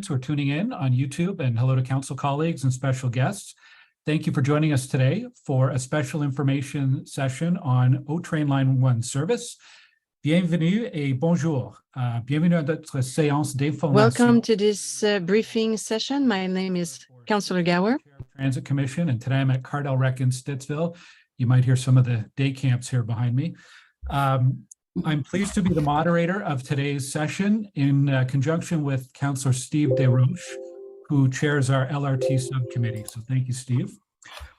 who are tuning in on YouTube, and hello to council colleagues and special guests. Thank you for joining us today for a special information session on O Train Line 1 service. Bienvenue et bonjour. Bienvenue à notre séance d'information. Welcome to this briefing session. My name is Councillor Gower. Transit Commission, and today I'm at Cardell Rec in Stittsville. You might hear some of the day camps here behind me. I'm pleased to be the moderator of today's session in conjunction with Councillor Steve Desroches, who chairs our LRT subcommittee. So thank you, Steve.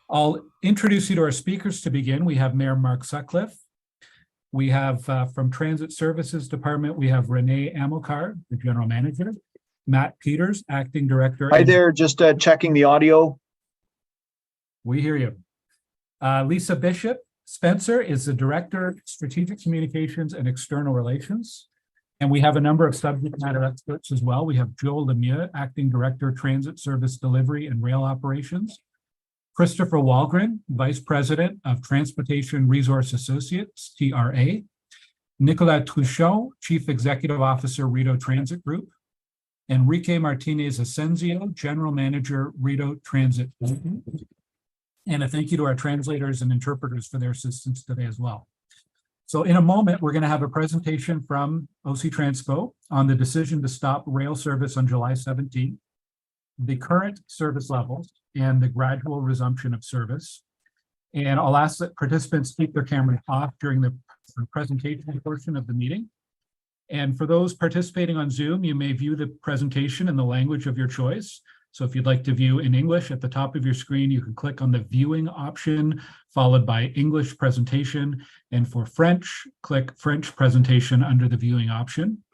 I'll introduce you to our speakers to begin. We have Mayor Mark Sutcliffe. We have from Transit Services Department, we have Renee Amilcar, the General Manager, Matt Peters, Acting Director. Hi there, just checking the audio. We hear you. Lisa Bishop Spencer is the Director, Strategic Communications and External Relations. And we have a number of subject matter experts as well. We have Joe Lemieux, Acting Director, Transit Service Delivery and Rail Operations. Christopher Walgren, Vice President of Transportation Resource Associates, TRA. Nicolas Truchon, Chief Executive Officer, Rideau Transit Group. Enrique Martinez Asensio, General Manager, Rideau Transit Group. And a thank you to our translators and interpreters for their assistance today as well. So in a moment, we're going to have a presentation from OC Transpo on the decision to stop rail service on July 17th, the current service levels, and the gradual resumption of service. And I'll ask that participants keep their cameras off during the presentation portion of the meeting. And for those participating on Zoom, you may view the presentation in the language of your choice. So if you'd like to view in English, at the top of your screen, you can click on the viewing option, followed by English presentation. And for French, click French presentation under the viewing option.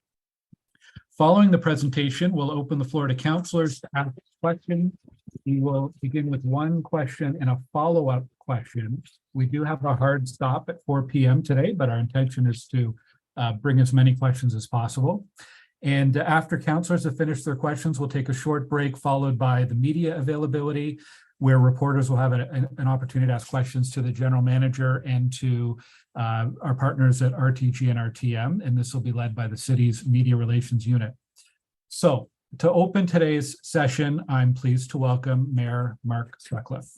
Following the presentation, we'll open the floor to councillors to ask questions. We will begin with one question and a follow-up question. We do have a hard stop at 4 p.m. today, but our intention is to bring as many questions as possible. And after councillors have finished their questions, we'll take a short break, followed by the media availability, where reporters will have an opportunity to ask questions to the general manager and to our partners at RTG and RTM, and this will be led by the city's media relations unit. So to open today's session, I'm pleased to welcome Mayor Mark Sutcliffe.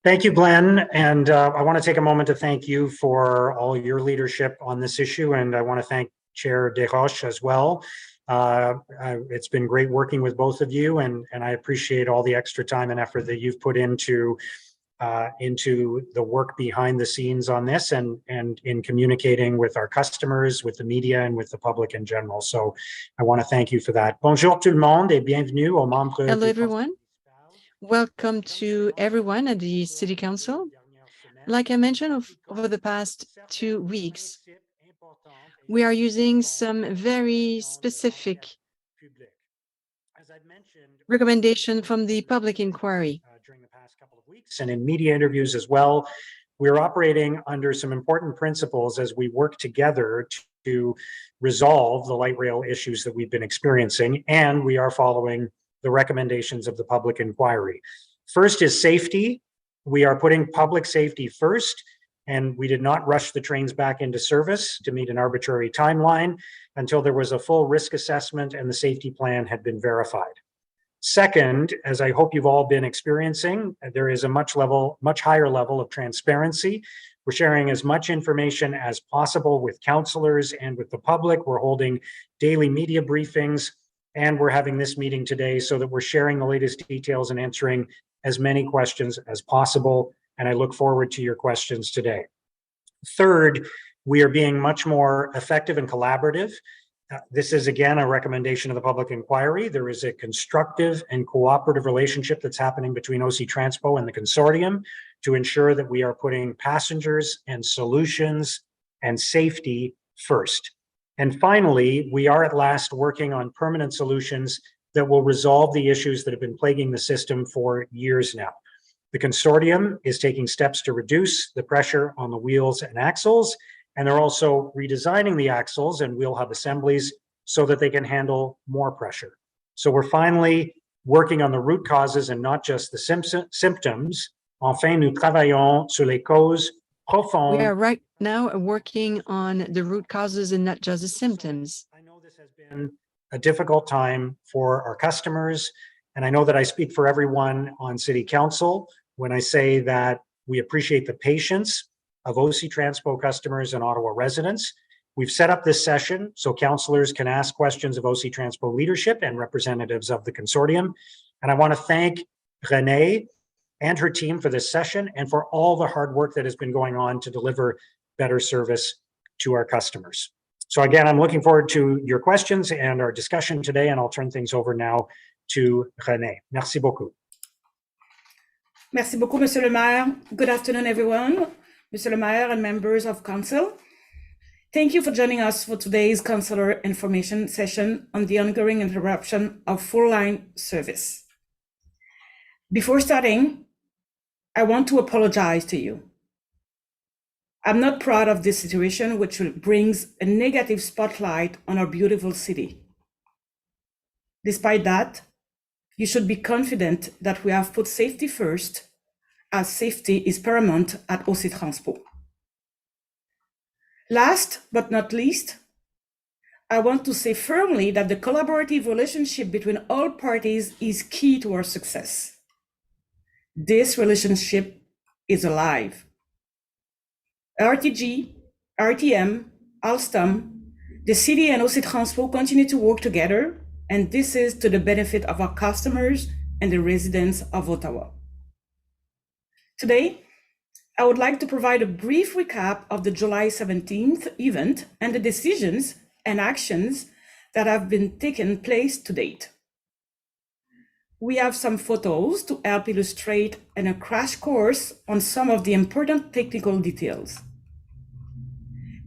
Thank you, Glenn. And I want to take a moment to thank you for all your leadership on this issue. And I want to thank Chair Desroches as well. It's been great working with both of you, and I appreciate all the extra time and effort that you've put into the work behind the scenes on this, and in communicating with our customers, with the media, and with the public in general. So I want to thank you for that. Bonjour tout le monde et bienvenue aux membres. Hello, everyone. Welcome to everyone at the City Council. Like I mentioned, over the past 2 weeks, we are using some very specific recommendation from the public inquiry. During the past couple of weeks and in media interviews as well, we're operating under some important principles as we work together to resolve the light rail issues that we've been experiencing, and we are following the recommendations of the public inquiry. First is safety. We are putting public safety first, and we did not rush the trains back into service to meet an arbitrary timeline until there was a full risk assessment and the safety plan had been verified. Second, as I hope you've all been experiencing, there is a much higher level of transparency. We're sharing as much information as possible with councillors and with the public. We're holding daily media briefings, and we're having this meeting today so that we're sharing the latest details and answering as many questions as possible. And I look forward to your questions today. Third, we are being much more effective and collaborative. This is, again, a recommendation of the public inquiry. There is a constructive and cooperative relationship that's happening between OC Transpo and the consortium to ensure that we are putting passengers and solutions and safety first. And finally, we are at last working on permanent solutions that will resolve the issues that have been plaguing the system for years now. The consortium is taking steps to reduce the pressure on the wheels and axles, and they're also redesigning the axles and wheel hub assemblies so that they can handle more pressure. So we're finally working on the root causes and not just the symptoms. Enfin, nous travaillons sur les causes profondes. We are right now working on the root causes and not just the symptoms. I know this has been a difficult time for our customers. And I know that I speak for everyone on City Council when I say that we appreciate the patience of OC Transpo customers and Ottawa residents. We've set up this session so councillors can ask questions of OC Transpo leadership and representatives of the consortium. And I want to thank Renee and her team for this session and for all the hard work that has been going on to deliver better service to our customers. So again, I'm looking forward to your questions and our discussion today, and I'll turn things over now to Renee. Merci beaucoup. Merci beaucoup, Monsieur le Maire. Good afternoon, everyone. Monsieur le Maire and members of Council. Thank you for joining us for today's Councillor information session on the ongoing interruption of full line service. Before starting, I want to apologize to you. I'm not proud of this situation, which brings a negative spotlight on our beautiful city. Despite that, you should be confident that we have put safety first, as safety is paramount at OC Transpo. Last but not least, I want to say firmly that the collaborative relationship between all parties is key to our success. This relationship is alive. RTG, RTM, Alstom, the city and OC Transpo continue to work together, and this is to the benefit of our customers and the residents of Ottawa. Today, I would like to provide a brief recap of the July 17th event and the decisions and actions that have been taken place to date. We have some photos to help illustrate and a crash course on some of the important technical details.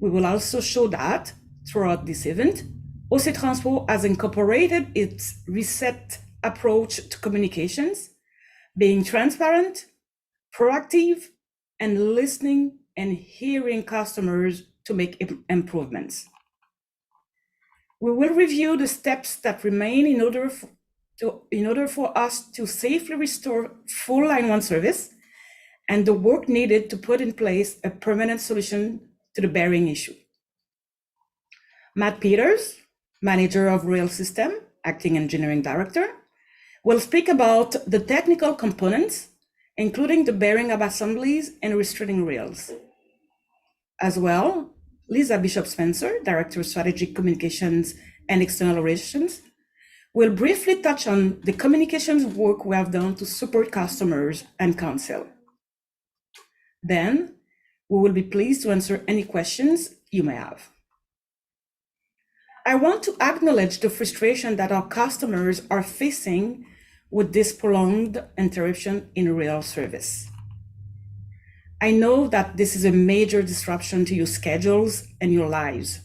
We will also show that throughout this event, OC Transpo has incorporated its reset approach to communications, being transparent, proactive, and listening and hearing customers to make improvements. We will review the steps that remain in order for us to safely restore full Line 1 service and the work needed to put in place a permanent solution to the bearing issue. Matt Peters, Manager of Rail System, Acting Engineering Director, will speak about the technical components, including the bearing of assemblies and restraining rails. As well, Lisa Bishop-Spencer, Director of Strategic Communications and External Relations, will briefly touch on the communications work we have done to support customers and council. Then, we will be pleased to answer any questions you may have. I want to acknowledge the frustration that our customers are facing with this prolonged interruption in rail service. I know that this is a major disruption to your schedules and your lives.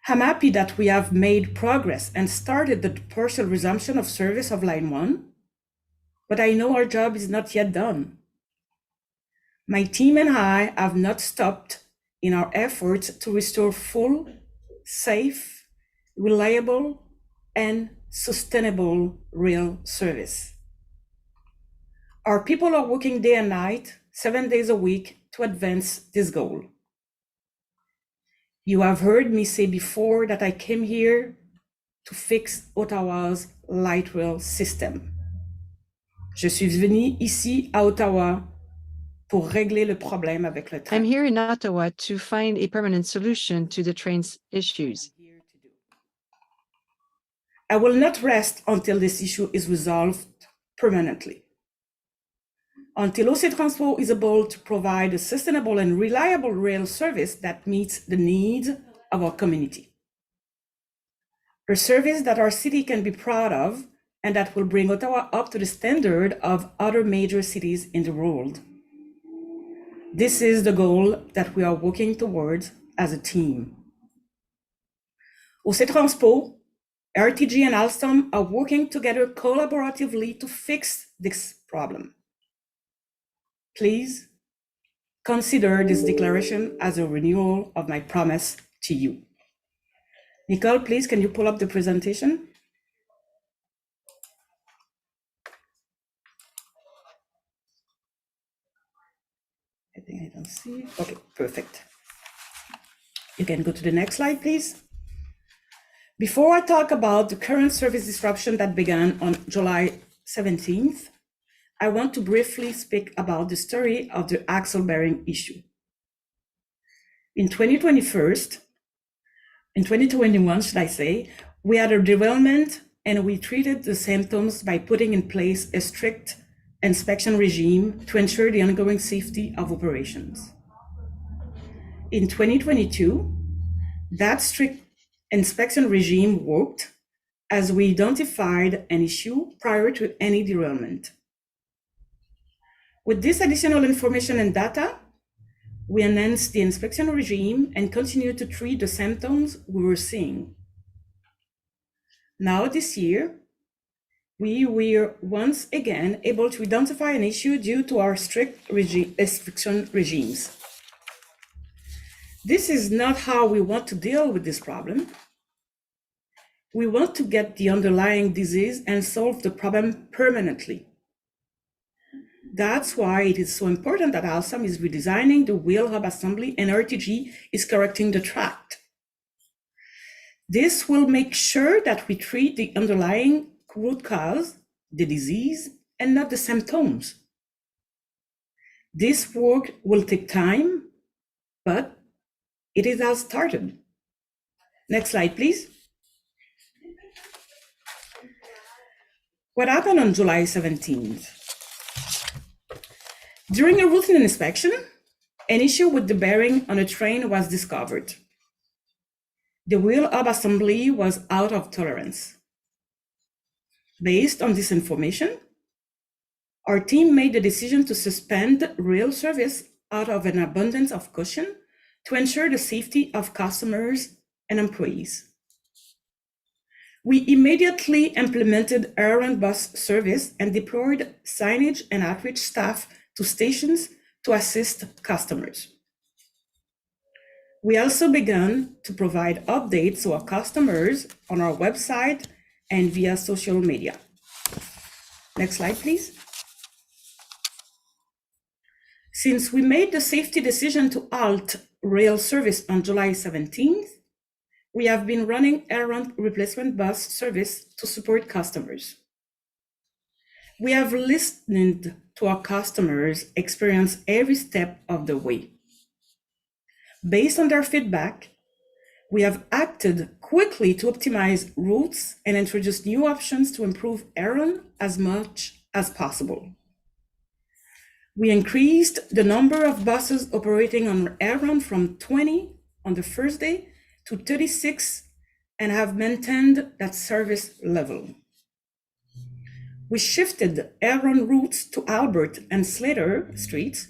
I'm happy that we have made progress and started the partial resumption of service of Line 1, but I know our job is not yet done. My team and I have not stopped in our efforts to restore full, safe, reliable, and sustainable rail service. Our people are working day and night, 7 days a week, to advance this goal. You have heard me say before that I came here to fix Ottawa's light rail system. Je suis venu ici à Ottawa pour régler le problème avec le train. I'm here in Ottawa to find a permanent solution to the train's issues. I will not rest until this issue is resolved permanently. Until OC Transpo is able to provide a sustainable and reliable rail service that meets the needs of our community. A service that our city can be proud of and that will bring Ottawa up to the standard of other major cities in the world. This is the goal that we are working towards as a team. OC Transpo, RTG and Alstom are working together collaboratively to fix this problem. Please consider this declaration as a renewal of my promise to you. Nicole, please, can you pull up the presentation? I think I don't see it. Okay, perfect. You can go to the next slide, please. Before I talk about the current service disruption that began on July 17th, I want to briefly speak about the story of the axle bearing issue. In 2021, should I say, we had a derailment and we treated the symptoms by putting in place a strict inspection regime to ensure the ongoing safety of operations. In 2022, that strict inspection regime worked as we identified an issue prior to any derailment. With this additional information and data, we enhanced the inspection regime and continued to treat the symptoms we were seeing. Now this year, we were once again able to identify an issue due to our strict inspection regimes. This is not how we want to deal with this problem. We want to get the underlying disease and solve the problem permanently. That's why it is so important that Alstom is redesigning the wheel hub assembly and RTG is correcting the tract. This will make sure that we treat the underlying root cause, the disease, and not the symptoms. This work will take time, but it is all started. Next slide, please. What happened on July 17th? During a routine inspection, an issue with the bearing on a train was discovered. The wheel hub assembly was out of tolerance. Based on this information, our team made the decision to suspend rail service out of an abundance of caution to ensure the safety of customers and employees. We immediately implemented errand bus service and deployed signage and outreach staff to stations to assist customers. We also began to provide updates to our customers on our website and via social media. Next slide, please. Since we made the safety decision to halt rail service on July 17th, we have been running errand replacement bus service to support customers. We have listened to our customers' experience every step of the way. Based on their feedback, we have acted quickly to optimize routes and introduce new options to improve errand as much as possible. We increased the number of buses operating on errand from 20 on the first day to 36 and have maintained that service level. We shifted errand routes to Albert and Slater streets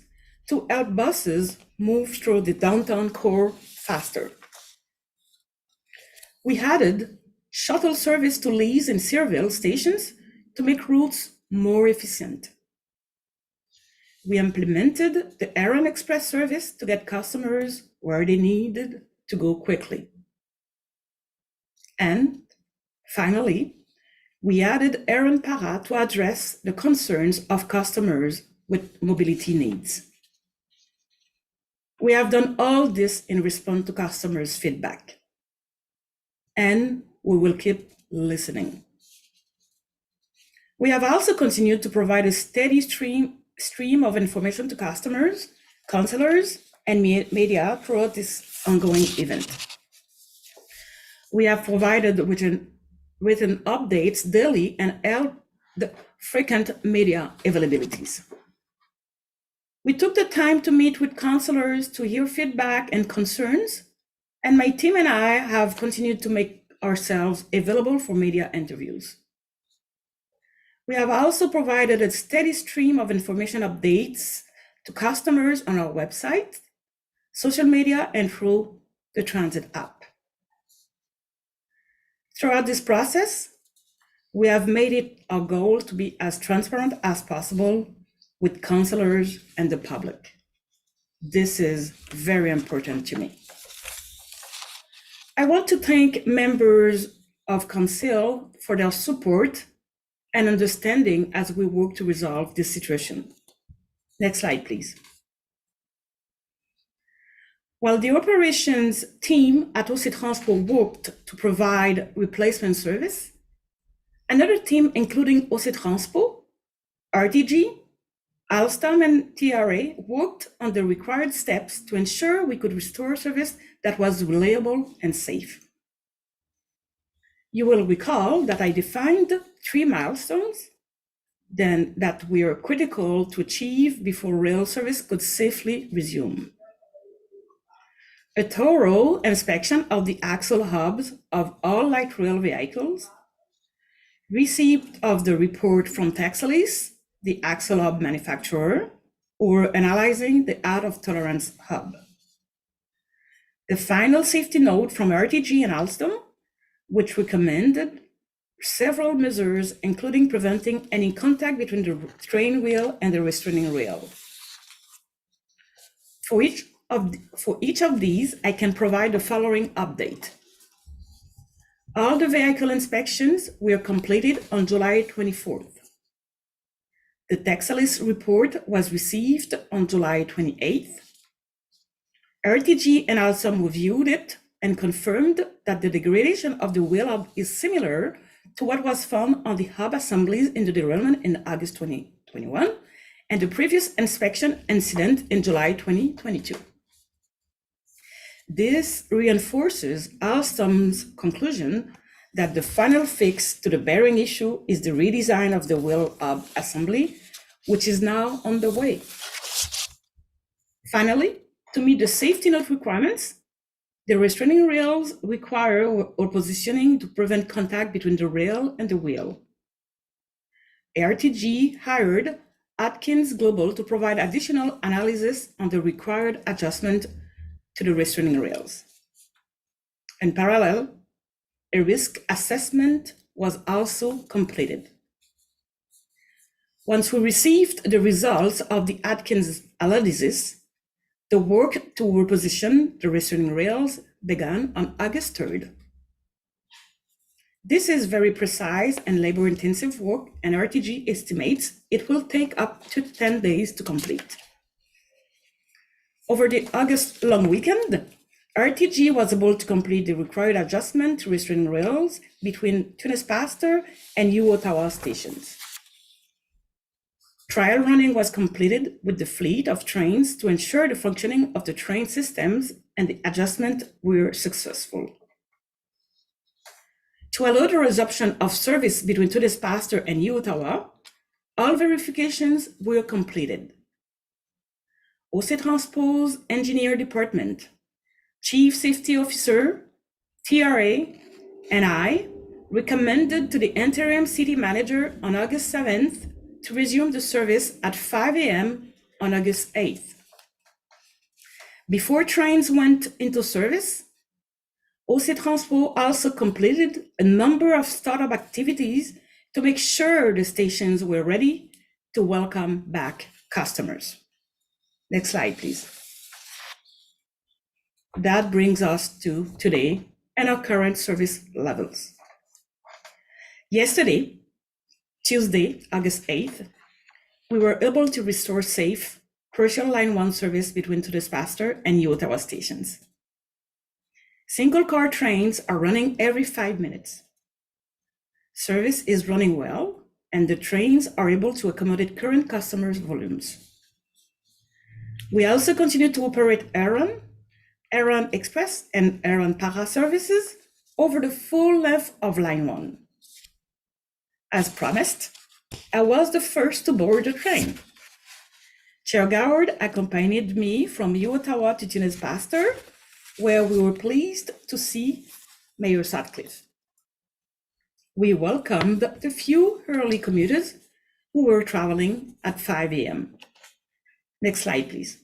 to help buses move through the downtown core faster. We added shuttle service to Lees and Searville stations to make routes more efficient. We implemented the Errand Express service to get customers where they needed to go quickly. And finally, we added Errand Para to address the concerns of customers with mobility needs. We have done all this in response to customers' feedback, and we will keep listening. We have also continued to provide a steady stream of information to customers, counselors, and media throughout this ongoing event. We have provided written updates daily and held the frequent media availabilities. We took the time to meet with counselors to hear feedback and concerns, and my team and I have continued to make ourselves available for media interviews. We have also provided a steady stream of information updates to customers on our website, social media, and through the Transit app. Throughout this process, we have made it our goal to be as transparent as possible with counselors and the public. This is very important to me. I want to thank members of Council for their support and understanding as we work to resolve this situation. Next slide, please. While the operations team at OC Transpo worked to provide replacement service, another team, including OC Transpo, RTG, Alstom, and TRA, worked on the required steps to ensure we could restore service that was reliable and safe. You will recall that I defined 3 milestones then that were critical to achieve before rail service could safely resume. A thorough inspection of the axle hubs of all light rail vehicles, receipt of the report from Texalis, the axle hub manufacturer, or analyzing the out of tolerance hub. The final safety note from RTG and Alstom, which recommended several measures, including preventing any contact between the train wheel and the restraining rail. For each of these, I can provide the following update. All the vehicle inspections were completed on July 24th. The Texalis report was received on July 28th. RTG and Alstom reviewed it and confirmed that the degradation of the wheel hub is similar to what was found on the hub assemblies in the derailment in August 2021 and the previous inspection incident in July 2022. This reinforces Alstom's conclusion that the final fix to the bearing issue is the redesign of the wheel hub assembly, which is now on the way. Finally, to meet the safety note requirements, the restraining rails require or positioning to prevent contact between the rail and the wheel. RTG hired Atkins Global to provide additional analysis on the required adjustment to the restraining rails. In parallel, a risk assessment was also completed. Once we received the results of the Atkins analysis, the work to reposition the restraining rails began on August 3rd. This is very precise and labor-intensive work, and RTG estimates it will take up to 10 days to complete. Over the August long weekend, RTG was able to complete the required adjustment to restraining rails between Tunis-Pasteur and U Ottawa stations. Trial running was completed with the fleet of trains to ensure the functioning of the train systems, and the adjustment were successful. To allow the resumption of service between Tunis-Pasteur and U Ottawa, all verifications were completed. OC Transpo's engineer department, Chief Safety Officer, TRA, and I recommended to the interim city manager on August 7th to resume the service at 5 a.m. on August 8th. Before trains went into service, OC Transpo also completed a number of startup activities to make sure the stations were ready to welcome back customers. Next slide, please. That brings us to today and our current service levels. Yesterday, Tuesday, August 8th, we were able to restore safe partial Line 1 service between Tunis-Pasteur and U Ottawa stations. Single car trains are running every 5 minutes. Service is running well, and the trains are able to accommodate current customers' volumes. We also continue to operate Aran Express, and Aran Para services over the full length of Line 1. As promised, I was the first to board the train. Chair Goward accompanied me from U Ottawa to Tunis-Pasteur, where we were pleased to see Mayor Sutcliffe. We welcomed the few early commuters who were traveling at 5 a.m. Next slide, please.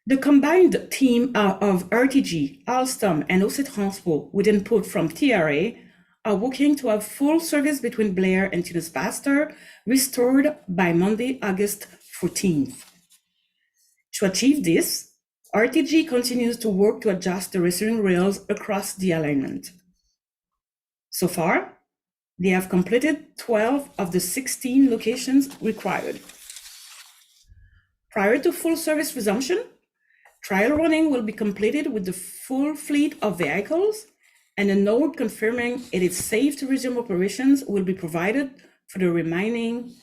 The combined team of RTG, Alstom, and OC Transpo, with input from TRA, are working to have full service between Blair and Tunis-Pasteur restored by Monday, August 14th. To achieve this, RTG continues to work to adjust the restraining rails across the alignment. So far, they have completed 12 of the 16 locations required. Prior to full service resumption, trial running will be completed with the full fleet of vehicles, and a note confirming it is safe to resume operations will be provided for the remaining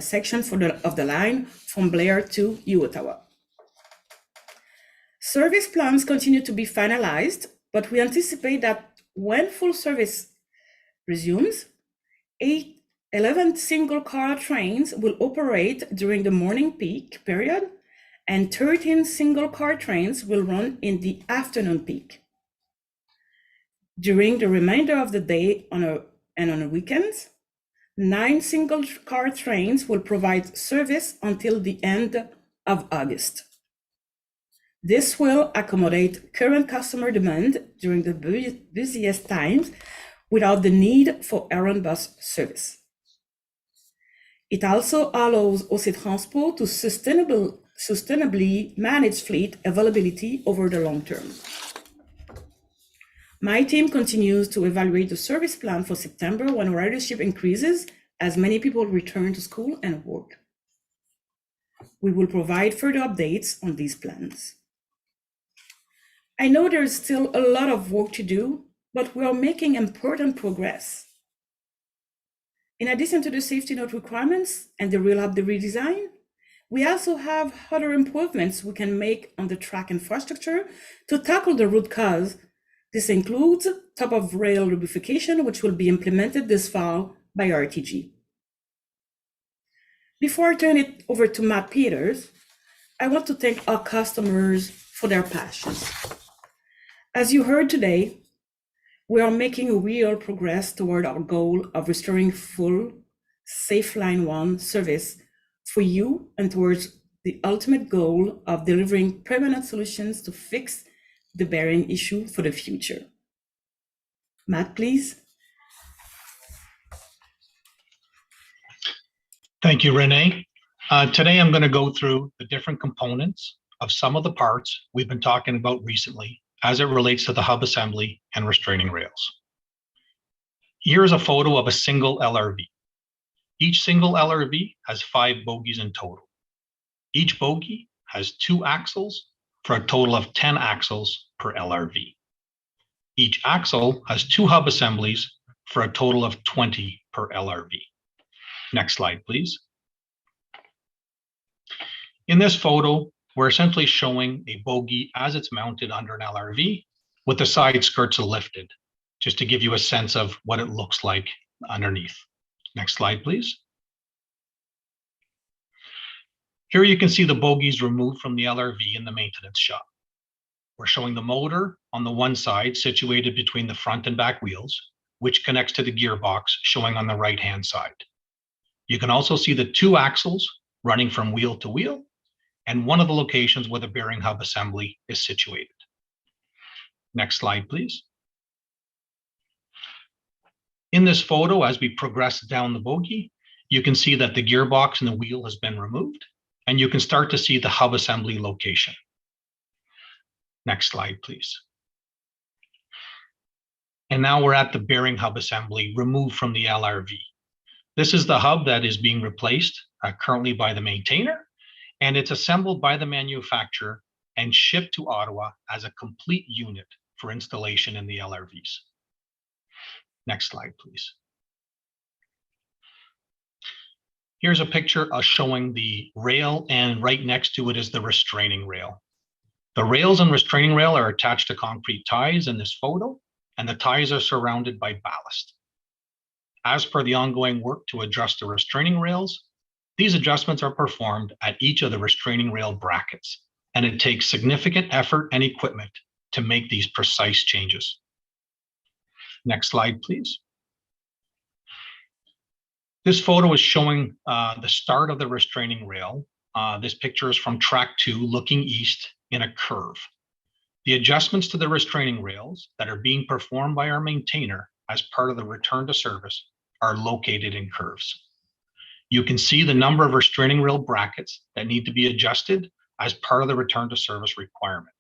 section of the line from Blair to Ottawa. Service plans continue to be finalized, but we anticipate that when full service resumes, 11 single-car trains will operate during the morning peak period, and 13 single-car trains will run in the afternoon peak. During the remainder of the day and on the weekends, 9 single-car trains will provide service until the end of August. This will accommodate current customer demand during the busiest times without the need for errand bus service. It also allows OC Transpo to sustainably manage fleet availability over the long term. My team continues to evaluate the service plan for September when ridership increases as many people return to school and work. We will provide further updates on these plans. I know there is still a lot of work to do, but we are making important progress. In addition to the safety note requirements and the rail hub redesign, we also have other improvements we can make on the track infrastructure to tackle the root cause. This includes top of rail lubrication, which will be implemented this fall by RTG. Before I turn it over to Matt Peters, I want to thank our customers for their passion. As you heard today, we are making real progress toward our goal of restoring full, safe Line 1 service for you and towards the ultimate goal of delivering permanent solutions to fix the bearing issue for the future. Matt, please. Thank you, Renee. Today I'm going to go through the different components of some of the parts we've been talking about recently as it relates to the hub assembly and restraining rails. Here is a photo of a single LRV. Each single LRV has 5 bogies in total. Each bogie has 2 axles for a total of 10 axles per LRV. Each axle has 2 hub assemblies for a total of 20 per LRV. Next slide, please. In this photo, we're essentially showing a bogie as it's mounted under an LRV with the side skirts lifted, just to give you a sense of what it looks like underneath. Next slide, please. Here you can see the bogies removed from the LRV in the maintenance shop. We're showing the motor on the one side situated between the front and back wheels, which connects to the gearbox showing on the right-hand side. You can also see the 2 axles running from wheel to wheel, and one of the locations where the bearing hub assembly is situated. Next slide, please. In this photo, as we progress down the bogie, you can see that the gearbox and the wheel has been removed, and you can start to see the hub assembly location. Next slide, please. And now we're at the bearing hub assembly removed from the LRV. This is the hub that is being replaced currently by the maintainer, and it's assembled by the manufacturer and shipped to Ottawa as a complete unit for installation in the LRVs. Next slide, please. Here's a picture showing the rail, and right next to it is the restraining rail. The rails and restraining rail are attached to concrete ties in this photo, and the ties are surrounded by ballast. As per the ongoing work to adjust the restraining rails, these adjustments are performed at each of the restraining rail brackets, and it takes significant effort and equipment to make these precise changes. Next slide, please. This photo is showing the start of the restraining rail. This picture is from track 2 looking east in a curve. The adjustments to the restraining rails that are being performed by our maintainer as part of the return to service are located in curves. You can see the number of restraining rail brackets that need to be adjusted as part of the return to service requirement.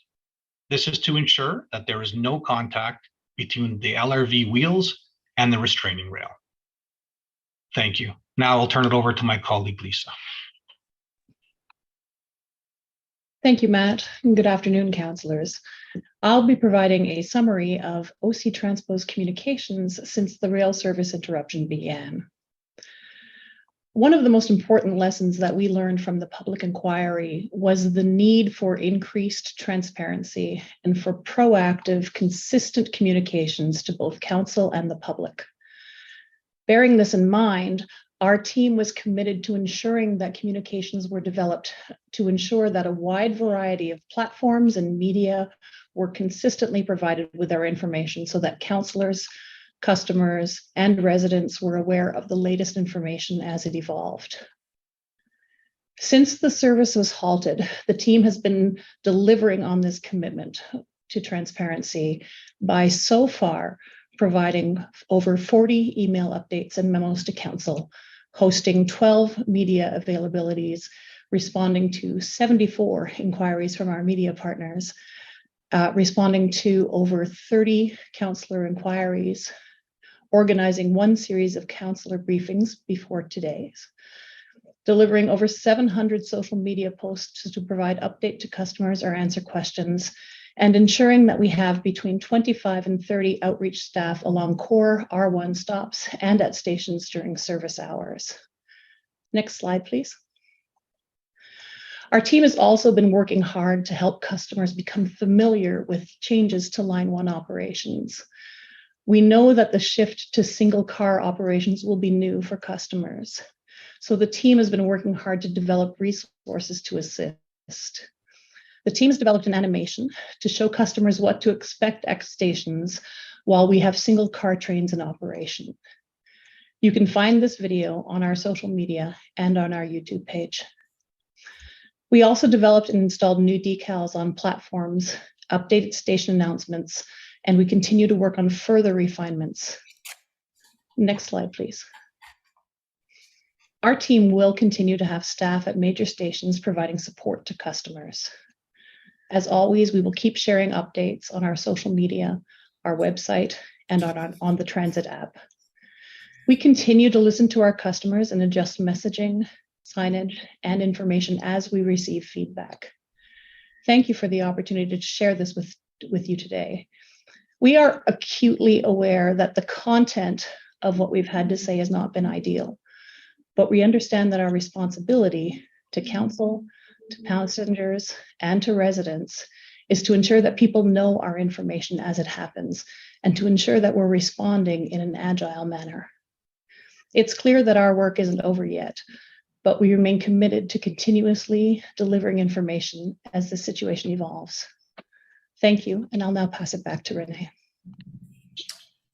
This is to ensure that there is no contact between the LRV wheels and the restraining rail. Thank you. Now I'll turn it over to my colleague, Lisa. Thank you, Matt, and good afternoon, councillors. I'll be providing a summary of OC Transpo's communications since the rail service interruption began. One of the most important lessons that we learned from the public inquiry was the need for increased transparency and for proactive, consistent communications to both council and the public. Bearing this in mind, our team was committed to ensuring that communications were developed to ensure that a wide variety of platforms and media were consistently provided with our information so that councillors, customers, and residents were aware of the latest information as it evolved. Since the service was halted, the team has been delivering on this commitment to transparency by so far providing over 40 email updates and memos to council, hosting 12 media availabilities, responding to 74 inquiries from our media partners, responding to over 30 councillor inquiries, organizing one series of councillor briefings before today's, delivering over 700 social media posts to provide update to customers or answer questions, and ensuring that we have between 25 and 30 outreach staff along core R1 stops and at stations during service hours. Next slide, please. Our team has also been working hard to help customers become familiar with changes to Line 1 operations. We know that the shift to single car operations will be new for customers. So the team has been working hard to develop resources to assist. The team has developed an animation to show customers what to expect at stations while we have single car trains in operation. You can find this video on our social media and on our YouTube page. We also developed and installed new decals on platforms, updated station announcements, and we continue to work on further refinements. Next slide, please. Our team will continue to have staff at major stations providing support to customers. As always, we will keep sharing updates on our social media, our website, and on the Transit app. We continue to listen to our customers and adjust messaging, signage, and information as we receive feedback. Thank you for the opportunity to share this with you today. We are acutely aware that the content of what we've had to say has not been ideal, but we understand that our responsibility to council, to passengers, and to residents is to ensure that people know our information as it happens and to ensure that we're responding in an agile manner. It's clear that our work isn't over yet, but we remain committed to continuously delivering information as the situation evolves. Thank you, and I'll now pass it back to Renee.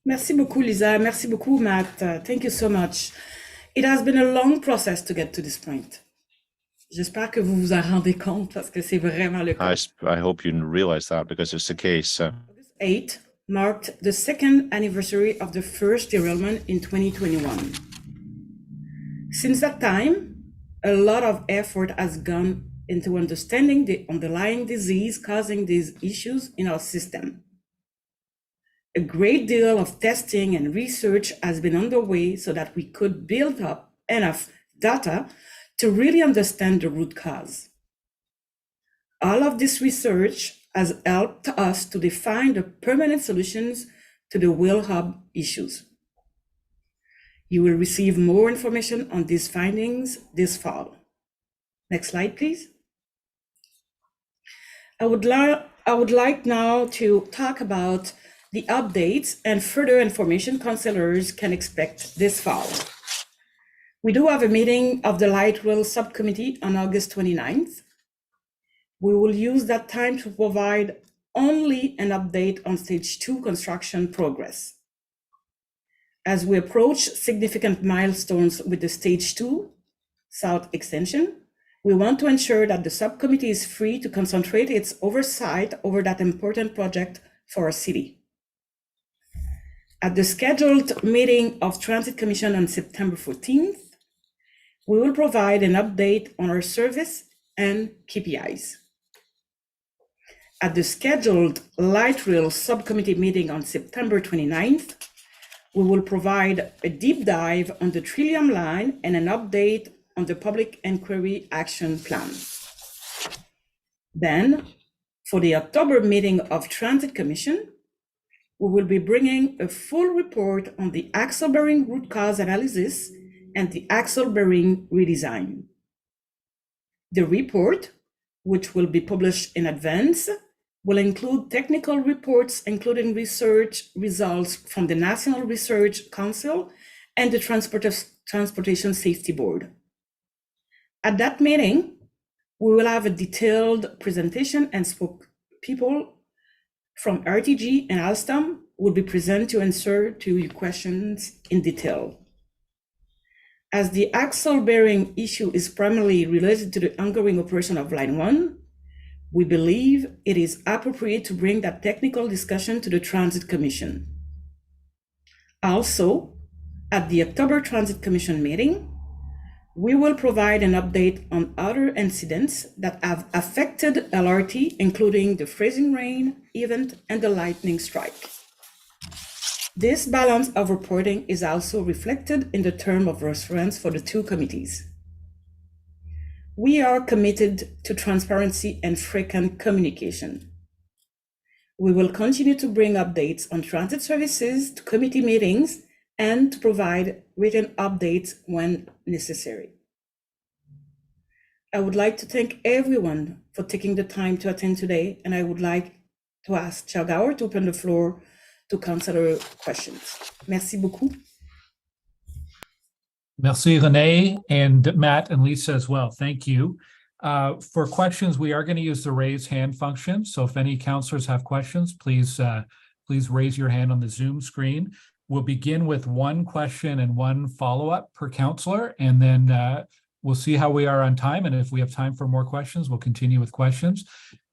Merci beaucoup, Lisa. Merci beaucoup, Matt. Thank you so much. It has been a long process to get to this point. J'espère que vous vous en rendez compte parce que c'est vraiment le cas. I hope you realize that because it's the case. August 8 marked the second anniversary of the first derailment in 2021. Since that time, a lot of effort has gone into understanding the underlying disease causing these issues in our system. A great deal of testing and research has been underway so that we could build up enough data to really understand the root cause. All of this research has helped us to define the permanent solutions to the wheel hub issues. You will receive more information on these findings this fall. Next slide, please. I would like now to talk about the updates and further information councillors can expect this fall. We do have a meeting of the Light Rail Subcommittee on August 29th. We will use that time to provide only an update on Stage 2 construction progress. As we approach significant milestones with the Stage 2 South extension, we want to ensure that the subcommittee is free to concentrate its oversight over that important project for our city. At the scheduled meeting of Transit Commission on September 14th, we will provide an update on our service and KPIs. At the scheduled Light Rail Subcommittee meeting on September 29th, we will provide a deep dive on the Trillium Line and an update on the Public Inquiry Action Plan. Then, for the October meeting of Transit Commission, we will be bringing a full report on the axle bearing root cause analysis and the axle bearing redesign. The report, which will be published in advance, will include technical reports, including research results from the National Research Council and the Transportation Safety Board. At that meeting, we will have a detailed presentation and people from RTG and Alstom will be present to answer to your questions in detail. As the axle bearing issue is primarily related to the ongoing operation of Line 1, we believe it is appropriate to bring that technical discussion to the Transit Commission. Also, at the October Transit Commission meeting, we will provide an update on other incidents that have affected LRT, including the freezing rain event and the lightning strike. This balance of reporting is also reflected in the term of reference for the two committees. We are committed to transparency and frequent communication. We will continue to bring updates on transit services to committee meetings and to provide written updates when necessary. I would like to thank everyone for taking the time to attend today, and I would like to ask Chair Gower to open the floor to councillor questions. Merci beaucoup. Merci, Renee, and Matt and Lisa as well. Thank you. For questions, we are going to use the raise hand function. So if any councillors have questions, please raise your hand on the Zoom screen. We'll begin with one question and one follow-up per councillor, and then we'll see how we are on time. And if we have time for more questions, we'll continue with questions.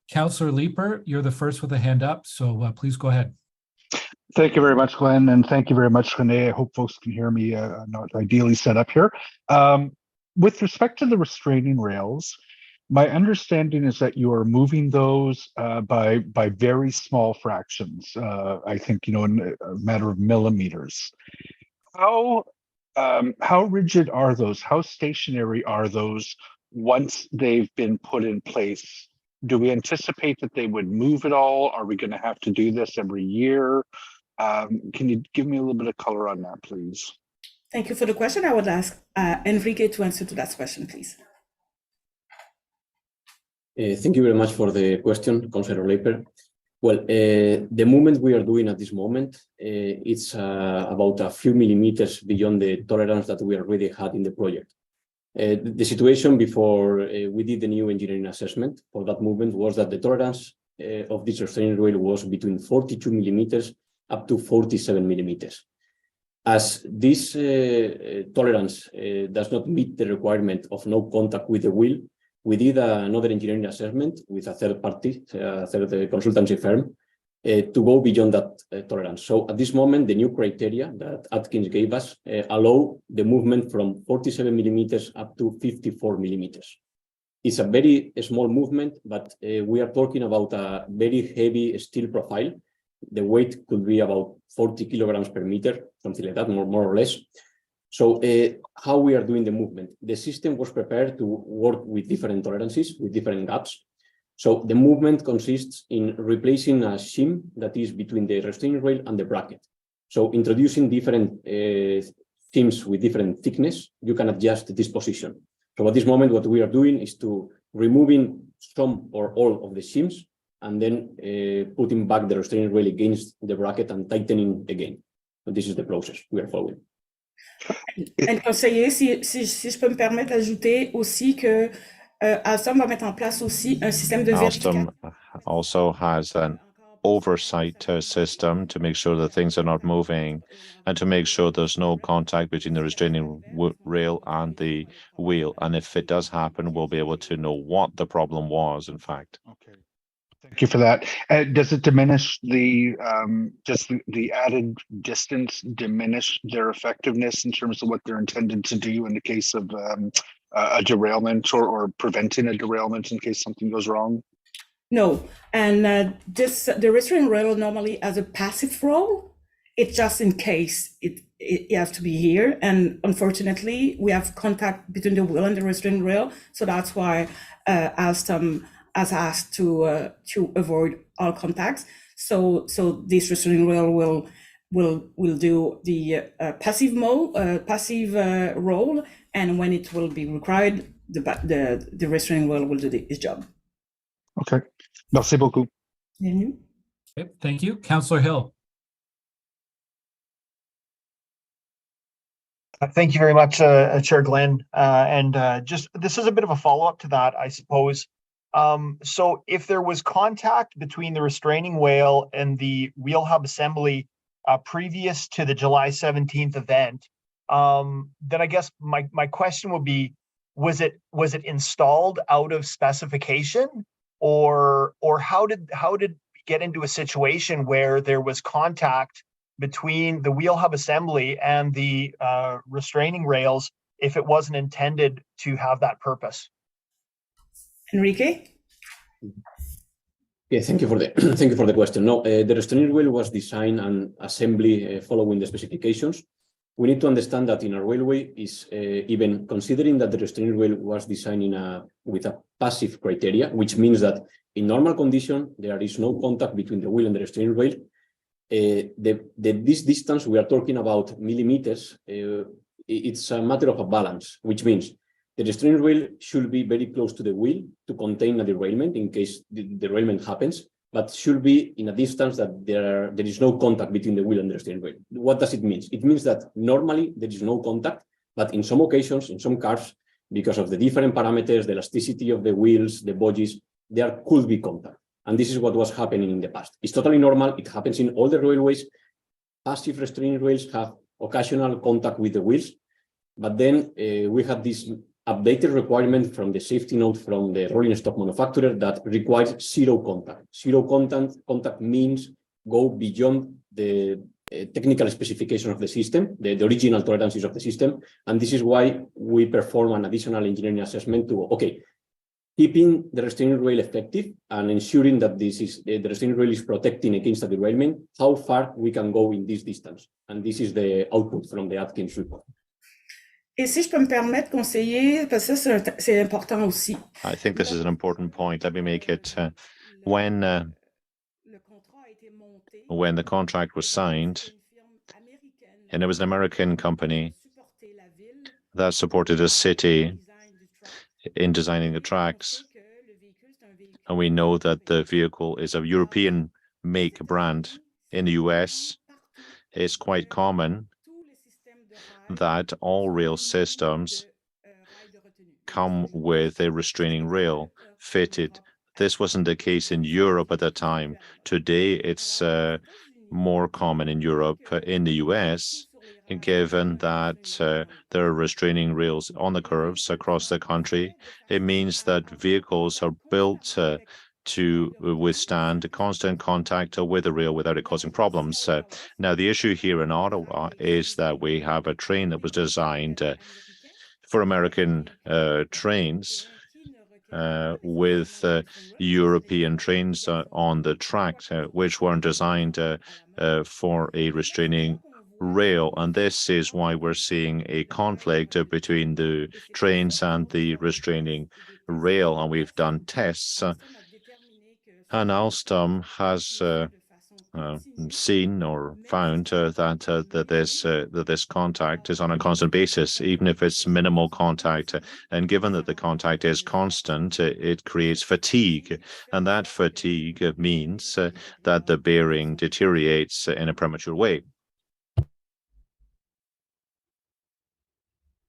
Councillor Leeper, you're the first with a hand up, so please go ahead. Thank you very much, Glenn, and thank you very much, Renee. I hope folks can hear me. Not ideally set up here. With respect to the restraining rails, my understanding is that you are moving those by very small fractions. I think, in a matter of millimeters. How rigid are those? How stationary are those once they've been put in place? Do we anticipate that they would move at all? Are we going to have to do this every year? Can you give me a little bit of color on that, please? Thank you for the question. I would ask Enrique to answer to that question, please. Thank you very much for the question, Councillor Leeper. Well, the movement we are doing at this moment, it's about a few millimeters beyond the tolerance that we already had in the project. The situation before we did the new engineering assessment for that movement was that the tolerance of this restraining rail was between 42 millimeters up to 47 millimeters. As this tolerance does not meet the requirement of no contact with the wheel, we did another engineering assessment with a third party, a third consultancy firm, to go beyond that tolerance. So at this moment, the new criteria that Atkins gave us allow the movement from 47 millimeters up to 54 millimeters. It's a very small movement, but we are talking about a very heavy steel profile. The weight could be about 40 kilograms per meter, something like that, more or less. So how we are doing the movement? The system was prepared to work with different tolerances, with different gaps. So the movement consists in replacing a shim that is between the restraining rail and the bracket. So introducing different shims with different thickness, you can adjust this position. So at this moment, what we are doing is to removing some or all of the shims and then putting back the restraining rail against the bracket and tightening again. So this is the process we are following. Et conseiller, si je peux me permettre d'ajouter aussi que Alstom va mettre en place aussi un système de Alstom also has an oversight system to make sure that things are not moving and to make sure there's no contact between the restraining rail and the wheel. And if it does happen, we'll be able to know what the problem was, in fact. Okay. Thank you for that. Does it diminish does the added distance diminish their effectiveness in terms of what they're intended to do in the case of a derailment or preventing a derailment in case something goes wrong? No, and the restraining rail normally has a passive role. It's just in case it has to be here, and unfortunately we have contact between the wheel and the restraining rail, so that's why Alstom as asked to avoid all contacts. So this restraining rail will do the passive role, and when it will be required, the restraining rail will do its job. Okay. Merci beaucoup. Bienvenue. Okay, thank you. Councillor Hill. Thank you very much, Chair Glenn. Just this is a bit of a follow-up to that, I suppose. So if there was contact between the restraining rail and the wheel hub assembly previous to the July 17th event, then I guess my question would be, was it installed out of specification, or how did we get into a situation where there was contact between the wheel hub assembly and the restraining rails if it wasn't intended to have that purpose? Enrique? Yeah, thank you for the question. No, the restraining rail was designed and assembly following the specifications. We need to understand that in a railway is even considering that the restraining rail was designed with a passive criteria, which means that in normal condition there is no contact between the wheel and the restraining rail. This distance we are talking about millimeters. It's a matter of a balance, which means the restraining rail should be very close to the wheel to contain a derailment in case the derailment happens, but should be in a distance that there is no contact between the wheel and the restraining rail. What does it mean? It means that normally there is no contact, but in some occasions, in some cars, because of the different parameters, the elasticity of the wheels, the bogies, there could be contact. And this is what was happening in the past. It's totally normal. It happens in all the railways. Passive restraining rails have occasional contact with the wheels, but then we had this updated requirement from the safety note from the rolling stock manufacturer that requires zero contact. Zero contact means go beyond the technical specification of the system, the original tolerances of the system. And this is why we perform an additional engineering assessment to, okay, keeping the restraining rail effective and ensuring that the restraining rail is protecting against a derailment, how far we can go in this distance. And this is the output from the Atkins report. Et si je peux me permettre, conseiller, parce que ça, c'est important aussi. I think this is an important point. Let me make it when the contract was signed, and it was an American company that supported a city in designing the tracks, and we know that the vehicle is a European make brand. In the US, it's quite common that all rail systems come with a restraining rail fitted. This wasn't the case in Europe at the time. Today, it's more common in Europe. In the US, given that there are restraining rails on the curves across the country, it means that vehicles are built to withstand constant contact with the rail without it causing problems. Now, the issue here in Ottawa is that we have a train that was designed for American trains with European trains on the track, which weren't designed for a restraining rail. And this is why we're seeing a conflict between the trains and the restraining rail. And we've done tests. And Alstom has seen or found that this contact is on a constant basis, even if it's minimal contact. And given that the contact is constant, it creates fatigue, and that fatigue means that the bearing deteriorates in a premature way.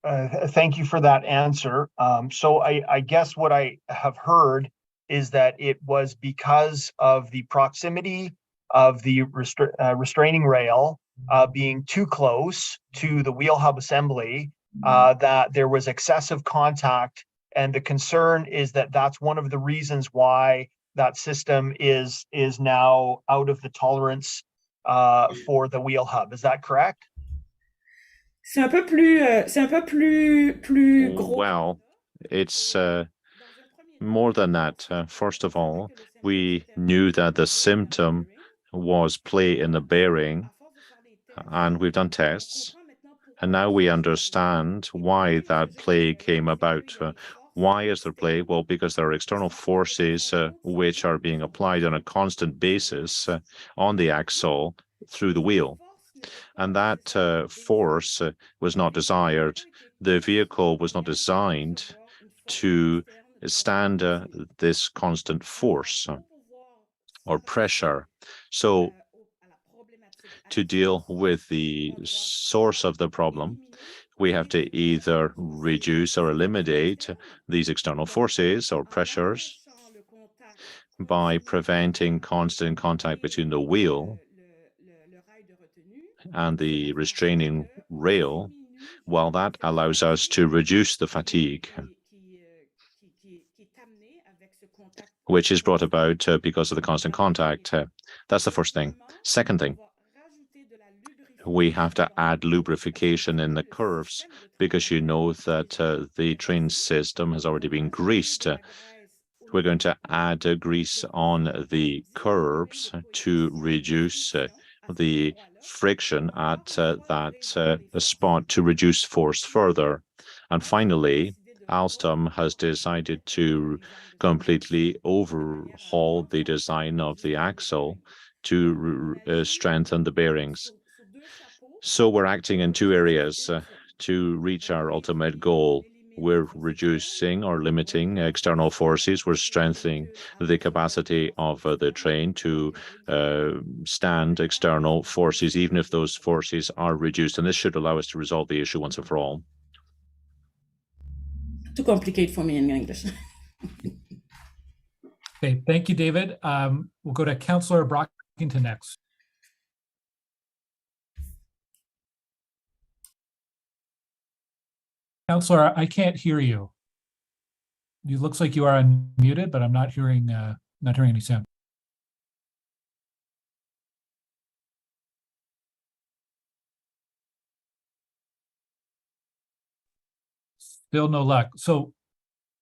Thank you for that answer. So I guess what I have heard is that it was because of the proximity of the restraining rail being too close to the wheel hub assembly, that there was excessive contact. And the concern is that that's one of the reasons why that system is now out of the tolerance for the wheel hub. Is that correct? C'est un peu plus gros. Well, it's more than that. First of all, we knew that the symptom was play in the bearing, and we've done tests, and now we understand why that play came about. Why is there play? Well, because there are external forces which are being applied on a constant basis on the axle through the wheel. And that force was not desired. The vehicle was not designed to stand this constant force or pressure. So to deal with the source of the problem, we have to either reduce or eliminate these external forces or pressures by preventing constant contact between the wheel and the restraining rail, while that allows us to reduce the fatigue, which is brought about because of the constant contact. That's the first thing. Second thing, we have to add lubrication in the curves because you know that the train system has already been greased. We're going to add grease on the curbs to reduce the friction at that spot to reduce force further. And finally, Alstom has decided to completely overhaul the design of the axle to strengthen the bearings. So we're acting in two areas to reach our ultimate goal. We're reducing or limiting external forces. We're strengthening the capacity of the train to stand external forces, even if those forces are reduced. And this should allow us to resolve the issue once and for all. Too complicated for me in English. Okay, thank you, David. We'll go to Councillor Brockington next. Councillor, I can't hear you. It looks like you are unmuted, but I'm not hearing any sound. Still no luck. So,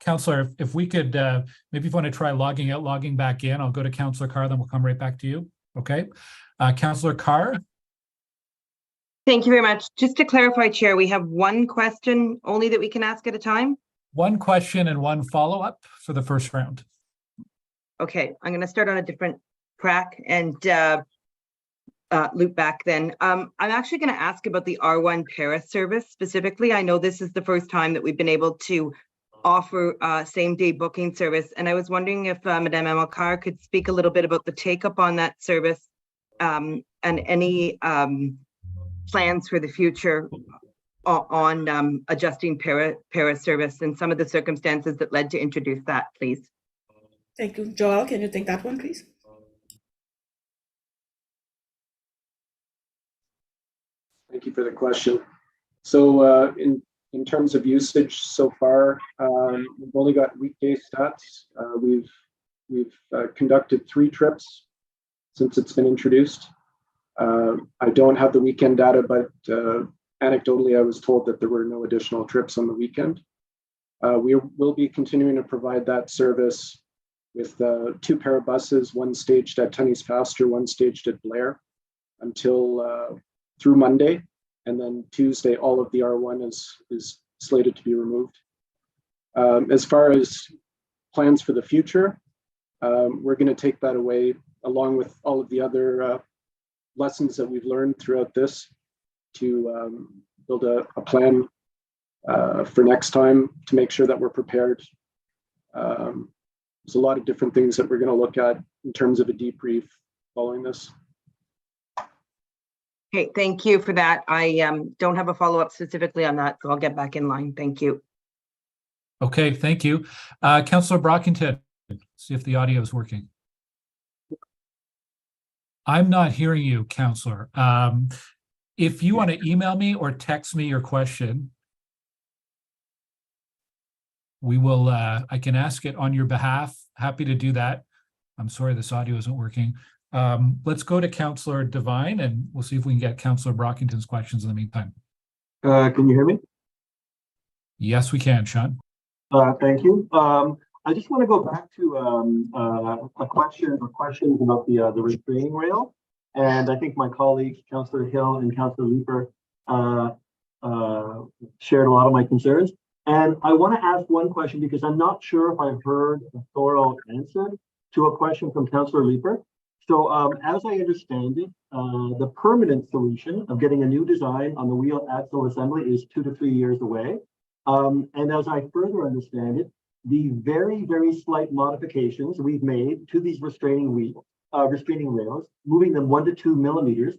Councillor, if we could, maybe if you want to try logging out, logging back in, I'll go to Councillor Carr, then we'll come right back to you. Okay. Councillor Carr. Thank you very much. Just to clarify, Chair, we have one question only that we can ask at a time? One question and one follow-up for the first round. Okay, I'm going to start on a different track and loop back then. I'm actually going to ask about the R1 Paris service specifically. I know this is the first time that we've been able to offer same-day booking service, and I was wondering if Madame Amilcar could speak a little bit about the take-up on that service and any plans for the future on adjusting Paris service and some of the circumstances that led to introduce that, please. Thank you. Joel, can you take that one, please? Thank you for the question. So in terms of usage so far, we've only got weekday stats. We've conducted 3 trips since it's been introduced. I don't have the weekend data, but anecdotally, I was told that there were no additional trips on the weekend. We will be continuing to provide that service with 2 pair of buses, one staged at Tunney's Pasture, one staged at Blair, until through Monday. And then Tuesday, all of the R1 is slated to be removed. As far as plans for the future, we're going to take that away along with all of the other lessons that we've learned throughout this to build a plan for next time to make sure that we're prepared. There's a lot of different things that we're going to look at in terms of a debrief following this. Okay, thank you for that. I don't have a follow-up specifically on that, so I'll get back in line. Thank you. Okay, thank you. Councillor Brockington, see if the audio is working. I'm not hearing you, Councillor. If you want to email me or text me your question, we will, I can ask it on your behalf. Happy to do that. I'm sorry this audio isn't working. Let's go to Councillor Devine and we'll see if we can get Councillor Brockington's questions in the meantime. Can you hear me? Yes, we can, Sean. Thank you. I just want to go back to a question or questions about the restraining rail. And I think my colleagues, Councillor Hill and Councillor Leeper, shared a lot of my concerns. And I want to ask one question because I'm not sure if I've heard a thorough answer to a question from Councillor Leeper. So as I understand it, the permanent solution of getting a new design on the wheel axle assembly is 2 to 3 years away. And as I further understand it, the very, very slight modifications we've made to these restraining rails, moving them 1 to 2 millimeters,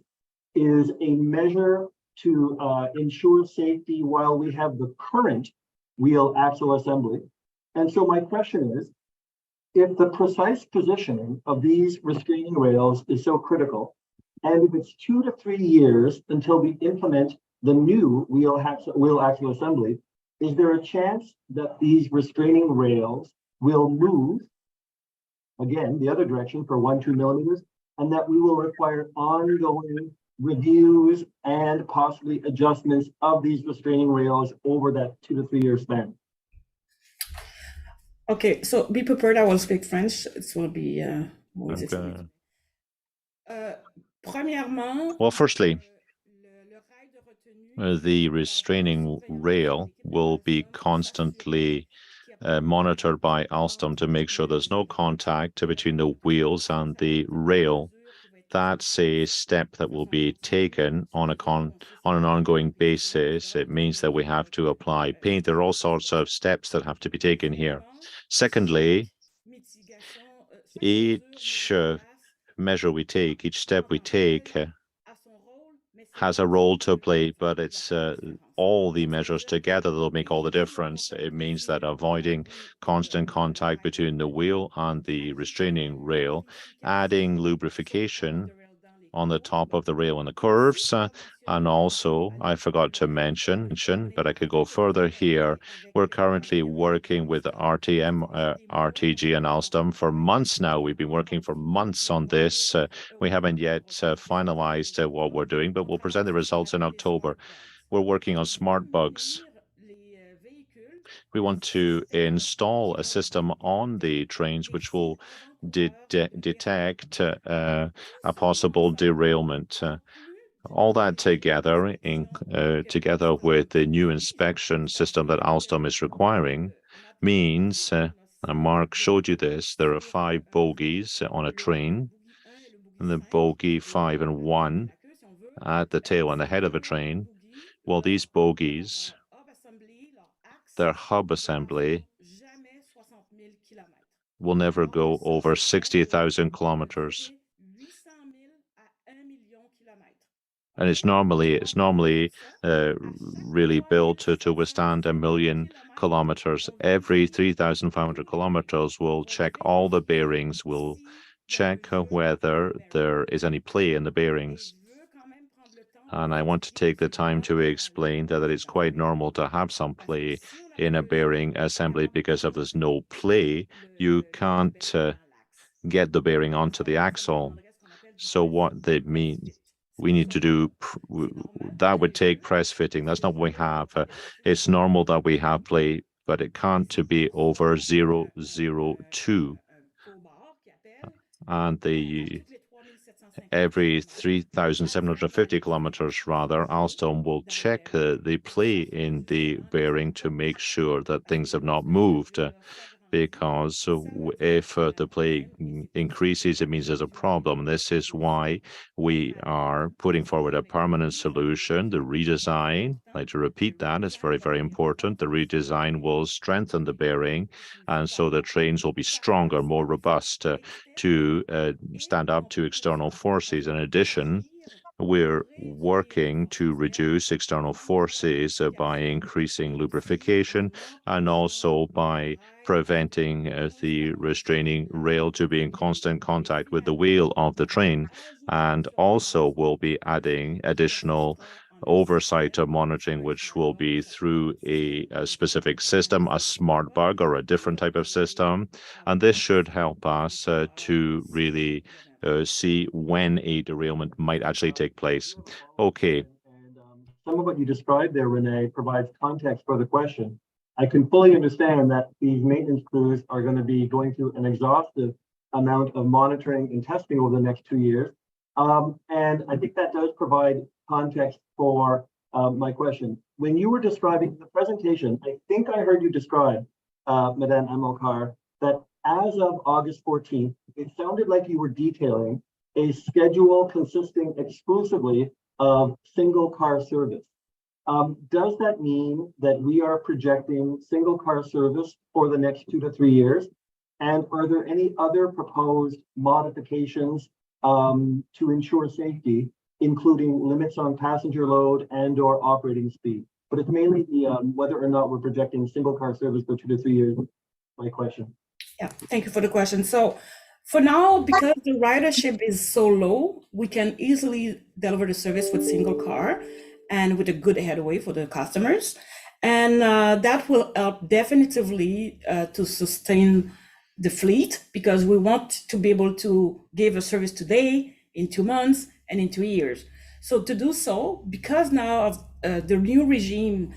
is a measure to ensure safety while we have the current wheel axle assembly. And so my question is, if the precise positioning of these restraining rails is so critical, and if it's 2 to 3 years until we implement the new wheel axle assembly, is there a chance that these restraining rails will move, again, the other direction for 1 to 2 millimeters, and that we will require ongoing reviews and possibly adjustments of these restraining rails over that 2 to 3 year span? Okay, so be prepared. I will speak French. It will be more easy for me. Well, firstly, the restraining rail will be constantly monitored by Alstom to make sure there's no contact between the wheels and the rail. That's a step that will be taken on an ongoing basis. It means that we have to apply paint. There are all sorts of steps that have to be taken here. Secondly, each measure we take, each step we take has a role to play, but it's all the measures together that will make all the difference. It means that avoiding constant contact between the wheel and the restraining rail, adding lubrication on the top of the rail and the curves. And also, I forgot to mention, but I could go further here. We're currently working with RTM, RTG and Alstom for months now. We've been working for months on this. We haven't yet finalized what we're doing, but we'll present the results in October. We're working on smart bugs. We want to install a system on the trains which will detect a possible derailment. All that together, together with the new inspection system that Alstom is requiring, means, and Mark showed you this, there are 5 bogies on a train, and the bogie 5 and 1 at the tail and the head of a train. Well, these bogies, their hub assembly will never go over 60,000 kilometers. And it's normally really built to withstand 1 million kilometers. Every 3,500 kilometers, we'll check all the bearings. We'll check whether there is any play in the bearings. And I want to take the time to explain that it's quite normal to have some play in a bearing assembly, because if there's no play, you can't get the bearing onto the axle. So what they mean, we need to do, that would take press fitting. That's not what we have. It's normal that we have play, but it can't be over 0.002. And every 3,750 kilometers, rather, Alstom will check the play in the bearing to make sure that things have not moved. Because if the play increases, it means there's a problem. This is why we are putting forward a permanent solution, the redesign. I'd like to repeat that, it's very, very important. The redesign will strengthen the bearing, and so the trains will be stronger, more robust to stand up to external forces. In addition, we're working to reduce external forces by increasing lubrication and also by preventing the restraining rail to be in constant contact with the wheel of the train. And also we'll be adding additional oversight of monitoring, which will be through a specific system, a smart bug or a different type of system. And this should help us to really see when a derailment might actually take place. Okay. And some of what you described there, Renee, provides context for the question. I can fully understand that these maintenance crews are going to be going through an exhaustive amount of monitoring and testing over the next 2 years. And I think that does provide context for my question. when you were describing the presentation, I think I heard you describe, Madame Amilcar, that as of August 14th, it sounded like you were detailing a schedule consisting exclusively of single car service. Does that mean that we are projecting single car service for the next 2 to 3 years? And are there any other proposed modifications to ensure safety, including limits on passenger load and/or operating speed? But it's mainly the whether or not we're projecting single car service for 2 to 3 years. My question. Yeah, thank you for the question. So for now, because the ridership is so low, we can easily deliver the service with single car and with a good headway for the customers. And that will help definitively to sustain the fleet, because we want to be able to give a service today, in 2 months, and in 2 years. So to do so, because now of the new regime,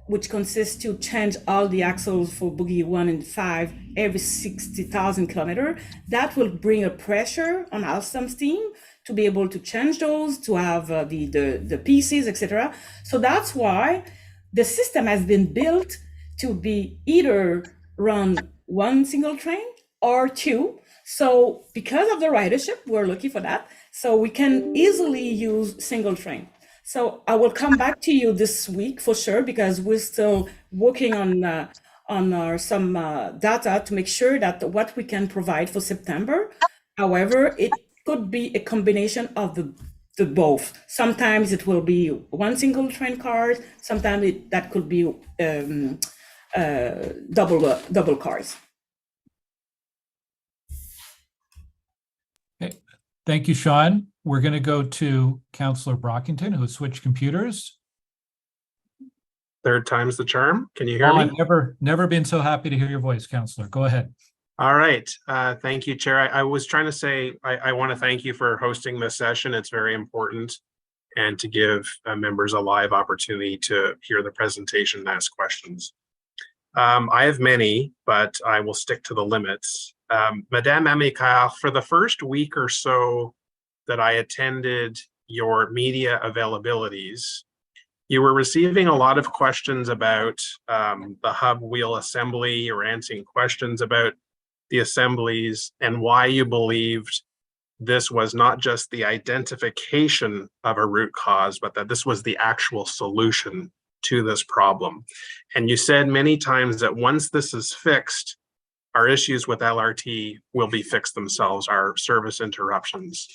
which consists to change all the axles for bogie 1 and 5 every 60,000 kilometers, that will bring a pressure on Alstom's team to be able to change those, to have the pieces, etc. So that's why the system has been built to be either run one single train or two. So because of the ridership, we're looking for that. So we can easily use single train. So I will come back to you this week for sure, because we're still working on some data to make sure that what we can provide for September. However, it could be a combination of the both. Sometimes it will be one single train cars. Sometimes that could be double cars. Okay. Thank you, Sean. We're going to go to Councillor Brockington, who switched computers. Third time's the charm. Can you hear me? I've never been so happy to hear your voice, Councillor. Go ahead. All right. Thank you, Chair. I was trying to say, I want to thank you for hosting this session. It's very important, and to give members a live opportunity to hear the presentation and ask questions. I have many, but I will stick to the limits. Madame Amilcar, for the first week or so that I attended your media availabilities, you were receiving a lot of questions about the hub wheel assembly. You were answering questions about the assemblies and why you believed this was not just the identification of a root cause, but that this was the actual solution to this problem. And you said many times that once this is fixed, our issues with LRT will be fixed themselves, our service interruptions.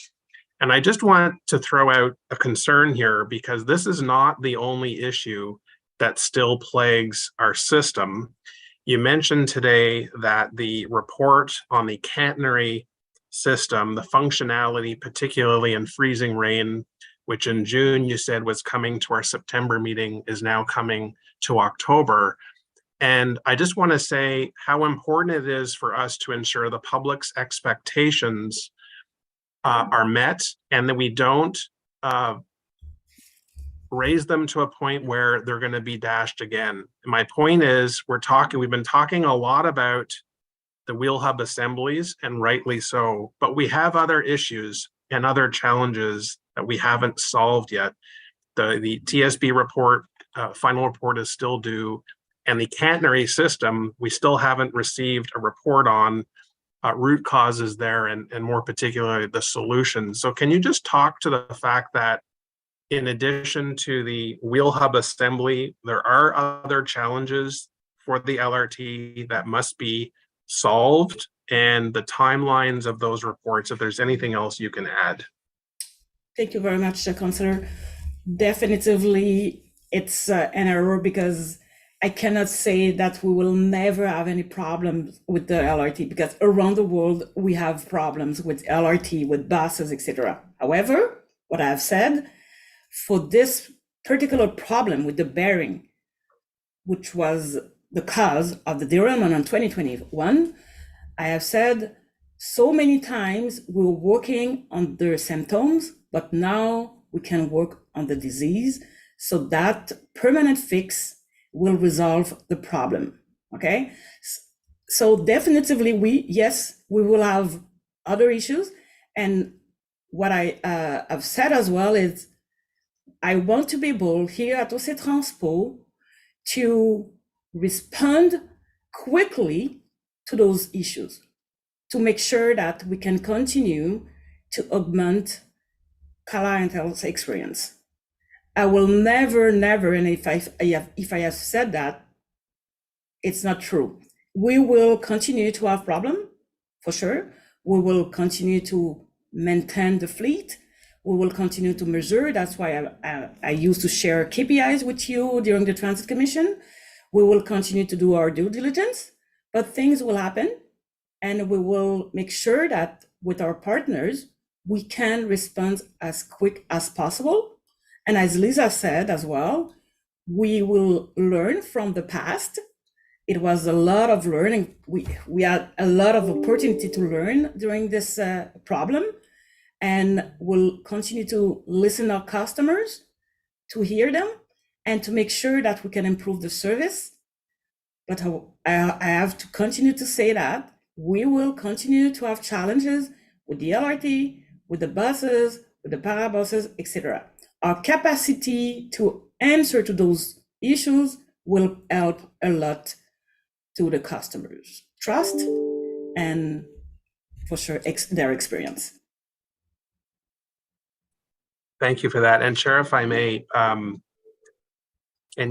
And I just want to throw out a concern here, because this is not the only issue that still plagues our system. You mentioned today that the report on the catenary system, the functionality, particularly in freezing rain, which in June you said was coming to our September meeting, is now coming to October. And I just want to say how important it is for us to ensure the public's expectations are met, and that we don't raise them to a point where they're going to be dashed again. And my point is, we've been talking a lot about the wheel hub assemblies, and rightly so, but we have other issues and other challenges that we haven't solved yet. The TSB report, final report is still due, and the catenary system, we still haven't received a report on root causes there, and more particularly the solutions. So can you just talk to the fact that in addition to the wheel hub assembly, there are other challenges for the LRT that must be solved, and the timelines of those reports, if there's anything else you can add? Thank you very much, Councillor. Definitively, it's an error, because I cannot say that we will never have any problems with the LRT, because around the world we have problems with LRT, with buses, etc. However, what I have said, for this particular problem with the bearing, which was the cause of the derailment in 2021, I have said so many times we're working on the symptoms, but now we can work on the disease, so that permanent fix will resolve the problem. Okay, so definitively we will have other issues, and what I have said as well is I want to be able here at OC Transpo to respond quickly to those issues, to make sure that we can continue to augment clientele's experience. I will never, and if I have said that, it's not true. We will continue to have problem, for sure. We will continue to maintain the fleet. We will continue to measure. That's why I used to share KPIs with you during the Transit Commission. We will continue to do our due diligence, but things will happen, and we will make sure that with our partners, we can respond as quick as possible. And as Lisa said as well, we will learn from the past. It was a lot of learning. We had a lot of opportunity to learn during this problem, and we'll continue to listen to our customers, to hear them, and to make sure that we can improve the service. But I have to continue to say that we will continue to have challenges with the LRT, with the buses, with the parabuses, etc. Our capacity to answer to those issues will help a lot to the customers' trust and for sure their experience. Thank you for that. And Chair, if I may, can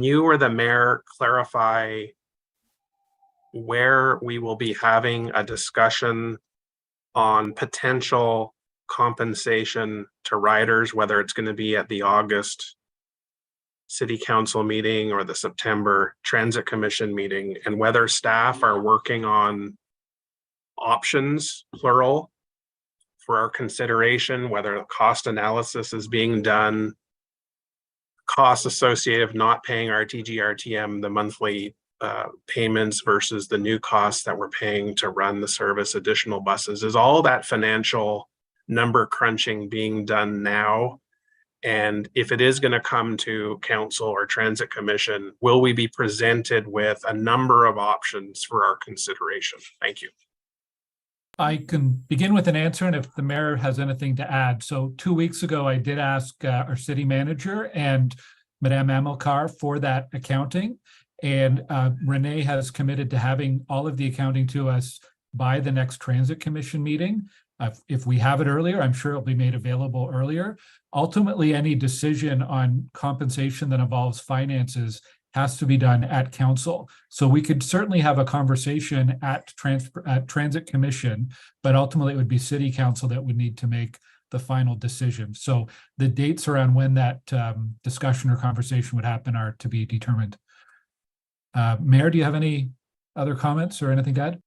you or the mayor clarify where we will be having a discussion on potential compensation to riders, whether it's going to be at the August City Council meeting or the September Transit Commission meeting, and whether staff are working on options, plural, for our consideration, whether cost analysis is being done, costs associated with not paying RTG, RTM, the monthly payments versus the new costs that we're paying to run the service, additional buses. Is all that financial number crunching being done now? And if it is going to come to council or transit commission, will we be presented with a number of options for our consideration? Thank you. I can begin with an answer, and if the mayor has anything to add. So 2 weeks ago, I did ask our city manager and Madame Amilcar for that accounting. And Renee has committed to having all of the accounting to us by the next Transit Commission meeting. If we have it earlier, I'm sure it'll be made available earlier. Ultimately, any decision on compensation that involves finances has to be done at council. So we could certainly have a conversation at Transit Commission, but ultimately it would be City Council that would need to make the final decision. So the dates around when that discussion or conversation would happen are to be determined. Mayor, do you have any other comments or anything to add?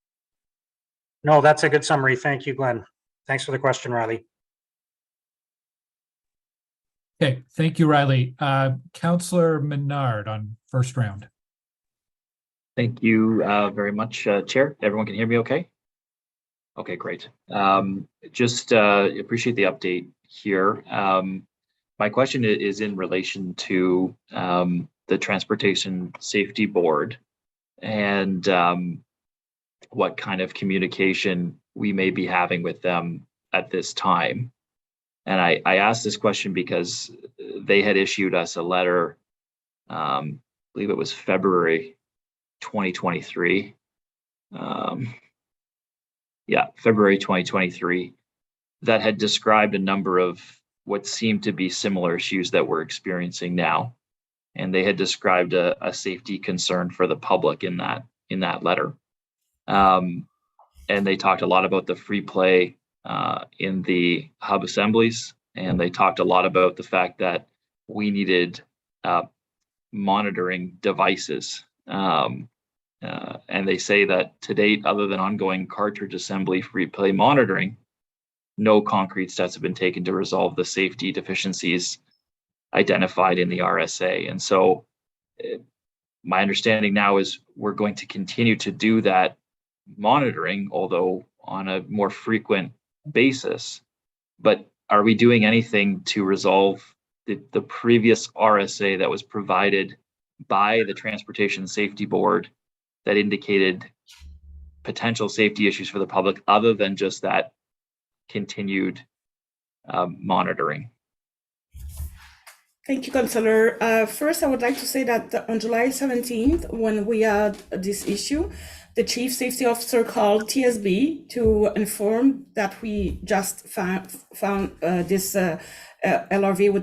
No, that's a good summary. Thank you, Glenn. Thanks for the question, Riley. Okay, thank you, Riley. Councillor Menard on first round. Thank you very much, Chair. Everyone can hear me okay? Okay, great. Just appreciate the update here. My question is in relation to the Transportation Safety Board and what kind of communication we may be having with them at this time. And I asked this question because they had issued us a letter, I believe it was February 2023. February 2023, that had described a number of what seemed to be similar issues that we're experiencing now. And they had described a safety concern for the public in that letter. And they talked a lot about the free play in the hub assemblies, and they talked a lot about the fact that we needed monitoring devices. And they say that to date, other than ongoing cartridge assembly free play monitoring, no concrete steps have been taken to resolve the safety deficiencies identified in the RSA. And so my understanding now is we're going to continue to do that monitoring, although on a more frequent basis. But are we doing anything to resolve the previous RSA that was provided by the Transportation Safety Board that indicated potential safety issues for the public other than just that continued monitoring? Thank you, Councillor. First, I would like to say that on July 17th, when we had this issue, the Chief Safety Officer called TSB to inform that we just found this LRV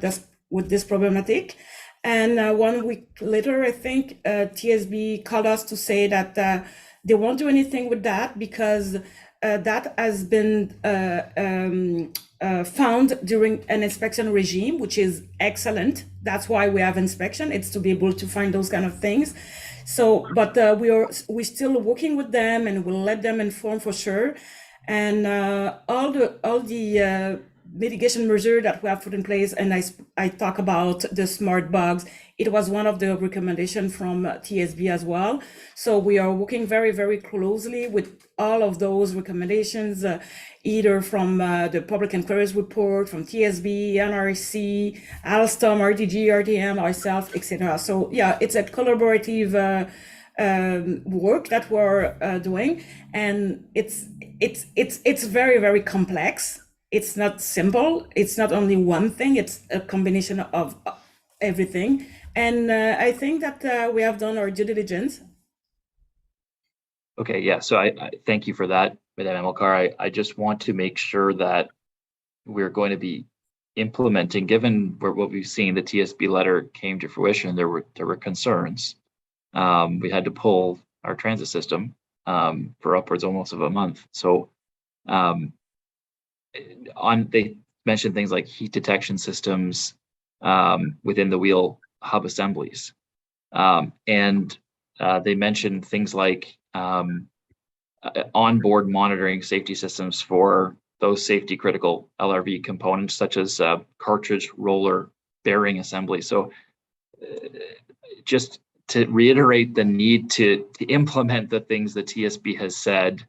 with this problematic. And 1 week later, I think TSB called us to say that they won't do anything with that because that has been found during an inspection regime, which is excellent. That's why we have inspection. It's to be able to find those kind of things. So, but we're still working with them, and we'll let them inform for sure. And all the mitigation measure that we have put in place, and I talk about the smart bugs. It was one of the recommendations from TSB as well. So we are working very, very closely with all of those recommendations, either from the public inquiries report, from TSB, NRC, Alstom, RTG, RTM, ourselves, etc. So yeah, it's a collaborative work that we're doing, and it's very, very complex. It's not simple. It's not only one thing. It's a combination of everything. And I think that we have done our due diligence. Okay, yeah, so I thank you for that, Madame Amilcar. I just want to make sure that we're going to be implementing, given what we've seen, the TSB letter came to fruition, there were concerns. We had to pull our transit system for upwards almost of a month. So they mentioned things like heat detection systems within the wheel hub assemblies. And they mentioned things like onboard monitoring safety systems for those safety critical LRV components, such as cartridge roller bearing assembly. So just to reiterate the need to implement the things that TSB has said,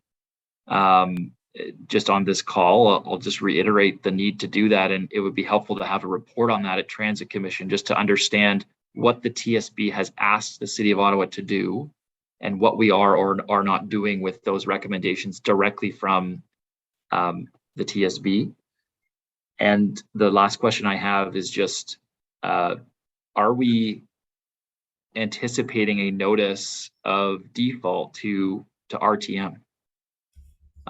just on this call, I'll just reiterate the need to do that. And it would be helpful to have a report on that at Transit Commission, just to understand what the TSB has asked the City of Ottawa to do and what we are or are not doing with those recommendations directly from the TSB. And the last question I have is just, are we anticipating a notice of default to RTM?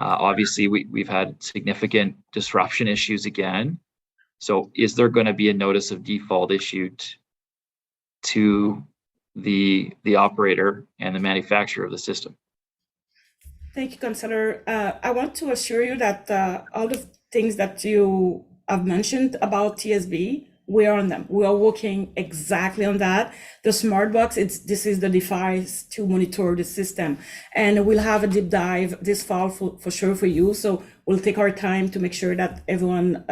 Obviously, we've had significant disruption issues again. So is there going to be a notice of default issued to the operator and the manufacturer of the system? Thank you, Councillor. I want to assure you that all the things that you have mentioned about TSB, we are on them. We are working exactly on that. The smart box, this is the device to monitor the system, and we'll have a deep dive this fall for sure for you. So we'll take our time to make sure that everyone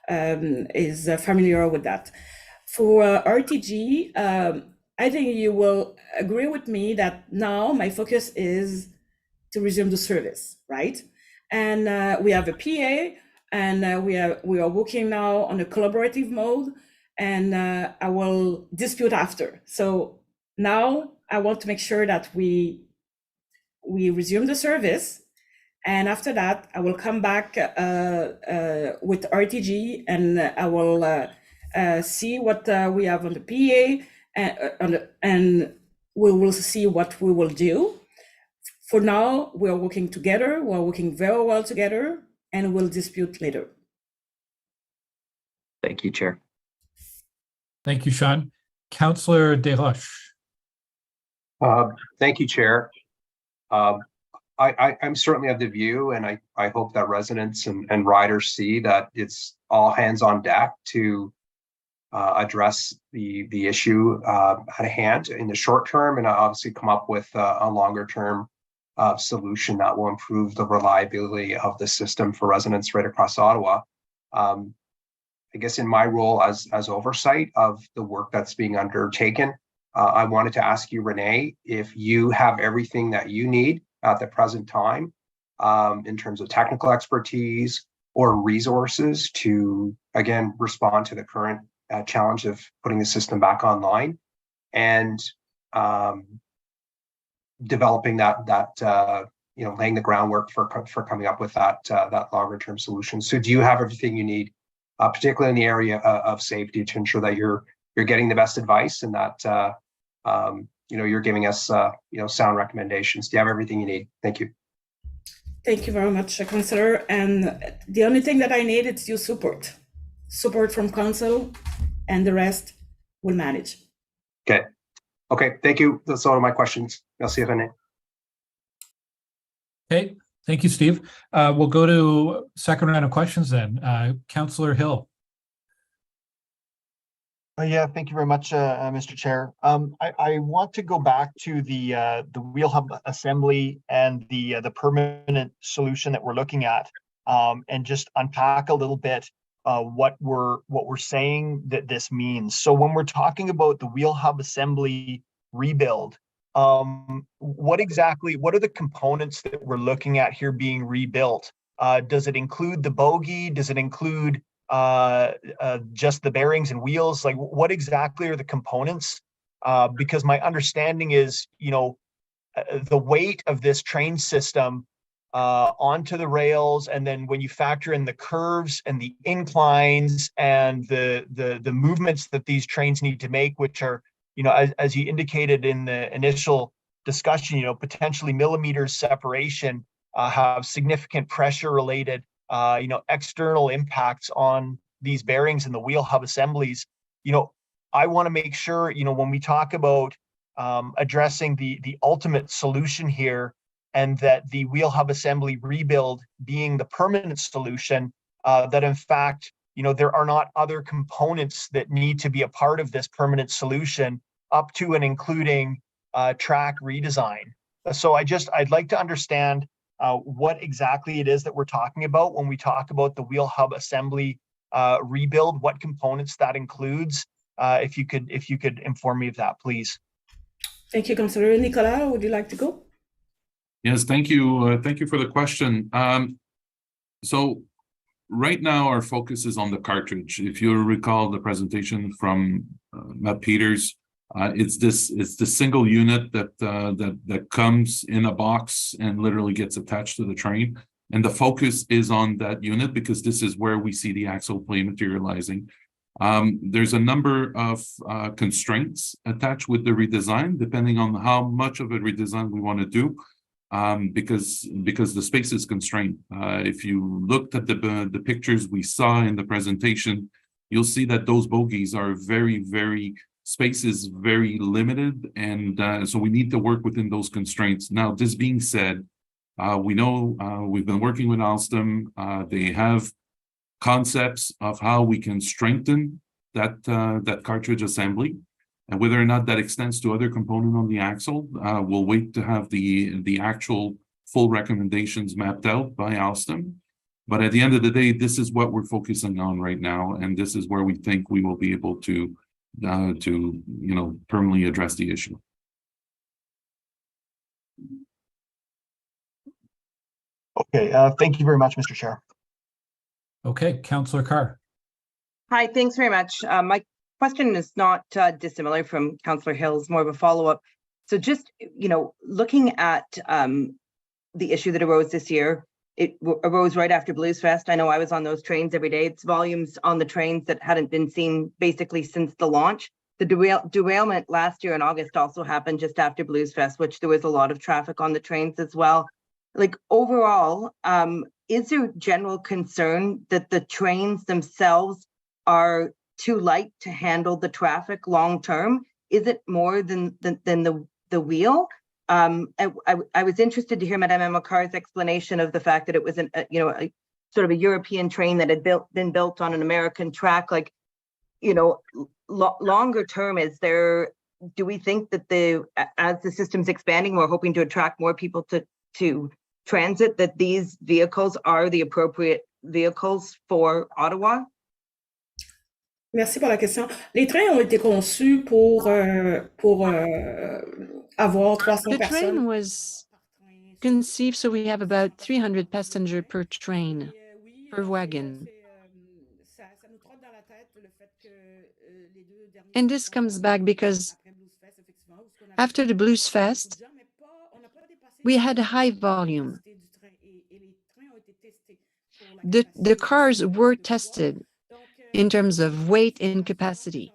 is familiar with that. For RTG, I think you will agree with me that now my focus is to resume the service, right? And we have a PA, and we are working now on a collaborative mode, and I will dispute after. So now I want to make sure that we resume the service, and after that I will come back with RTG, and I will see what we have on the PA, and we will see what we will do. For now, we are working together. We are working very well together, and we'll dispute later. Thank you, Chair. Thank you, Sean. Councillor Desroches. Thank you, Chair. I'm certainly of the view, and I hope that residents and riders see that it's all hands on deck to address the issue at hand in the short term, and obviously come up with a longer term solution that will improve the reliability of the system for residents right across Ottawa. I guess in my role as oversight of the work that's being undertaken, I wanted to ask you, Renee, if you have everything that you need at the present time in terms of technical expertise or resources to, again, respond to the current challenge of putting the system back online and developing that laying the groundwork for coming up with that longer term solution. So do you have everything you need particularly in the area of safety, to ensure that you're getting the best advice and that you're giving us sound recommendations. Do you have everything you need? Thank you. Thank you very much, Councillor. And the only thing that I need is your support from council, and the rest will manage. Okay, thank you. That's all of my questions. Merci, René. Okay, thank you, Steve. We'll go to second round of questions then. Councillor Hill. Yeah, thank you very much, Mr. Chair. I want to go back to the wheel hub assembly and the permanent solution that we're looking at, and just unpack a little bit what we're saying that this means. So when we're talking about the wheel hub assembly rebuild, what are the components that we're looking at here being rebuilt? Does it include the bogie? Does it include just the bearings and wheels? Like, what exactly are the components? Because my understanding is, the weight of this train system onto the rails, and then when you factor in the curves and the inclines and the movements that these trains need to make, which are, as you indicated in the initial discussion, potentially millimeters separation, have significant pressure related external impacts on these bearings and the wheel hub assemblies. I want to make sure, when we talk about addressing the ultimate solution here, and that the wheel hub assembly rebuild being the permanent solution, that in fact, there are not other components that need to be a part of this permanent solution, up to and including track redesign. So I'd like to understand what exactly it is that we're talking about when we talk about the wheel hub assembly rebuild, what components that includes. If you could inform me of that, please. Thank you, Councillor. Nicolas, would you like to go? Yes, thank you. Thank you for the question. So right now our focus is on the cartridge. If you recall the presentation from Matt Peters, it's the single unit that comes in a box and literally gets attached to the train. And the focus is on that unit because this is where we see the axle play materializing. There's a number of constraints attached with the redesign, depending on how much of a redesign we want to do, because the space is constrained. If you looked at the pictures we saw in the presentation, you'll see that those bogies are very space is very limited, and so we need to work within those constraints. Now, this being said, we know we've been working with Alstom. They have concepts of how we can strengthen that cartridge assembly, and whether or not that extends to other component on the axle, we'll wait to have the actual full recommendations mapped out by Alstom. But at the end of the day, this is what we're focusing on right now, and this is where we think we will be able to permanently address the issue. Okay, thank you very much, Mr. Chair. Okay, Councillor Carr. Hi, thanks very much. My question is not dissimilar from Councillor Hill's, more of a follow-up. So just, looking at the issue that arose this year, it arose right after Blues Fest. I know I was on those trains every day. It's volumes on the trains that hadn't been seen basically since the launch. The derailment last year in August also happened just after Blues Fest, which there was a lot of traffic on the trains as well. Like, overall, is there general concern that the trains themselves are too light to handle the traffic long term? Is it more than the wheel? I was interested to hear Madame Makar's explanation of the fact that it was a sort of a European train that had been built on an American track. Like, longer term, do we think that as the system's expanding, we're hoping to attract more people to transit, that these vehicles are the appropriate vehicles for Ottawa? Merci pour la question. Les trains ont été conçus pour avoir 300 The personnes. train was conceived so we have about 300 passengers per train, per wagon. And this comes back because after the Blues Fest, we had a high volume. The cars were tested. in terms of weight and capacity.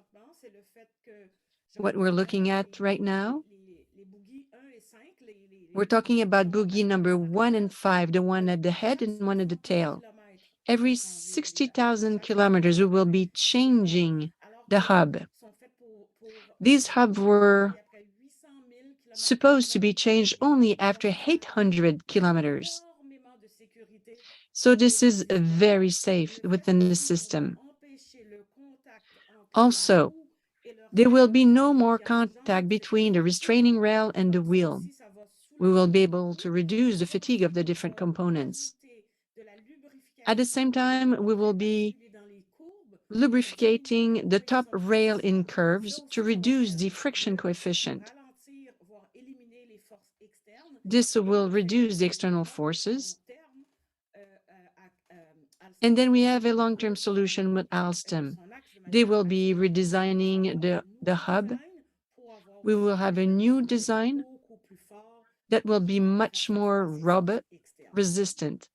What we're looking at right now, we're talking about bogie number 1 and 5, the one at the head and one at the tail. Every 60,000 kilometers, we will be changing the hub. These hubs were supposed to be changed only after 800 kilometers. So this is very safe within the system. Also, there will be no more contact between the restraining rail and the wheel. We will be able to reduce the fatigue of the different components. At the same time, we will be lubricating the top rail in curves to reduce the friction coefficient. This will reduce the external forces. And then we have a long-term solution with Alstom. They will be redesigning the hub. We will have a new design that will be much more robust, resistant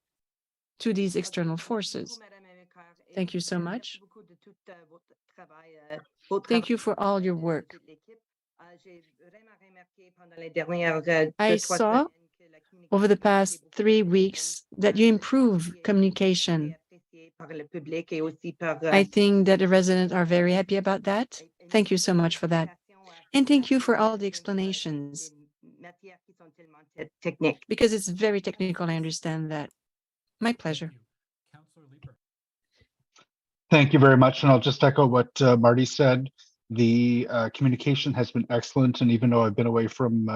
to these external forces. Thank you so much. Thank you for all your work. I saw over the past 3 weeks that you improve communication. I think that the residents are very happy about that. Thank you so much for that. And thank you for all the explanations. Because it's very technical, I understand that. My pleasure. Thank you very much. And I'll just echo what Marty said. The communication has been excellent. And even though I've been away from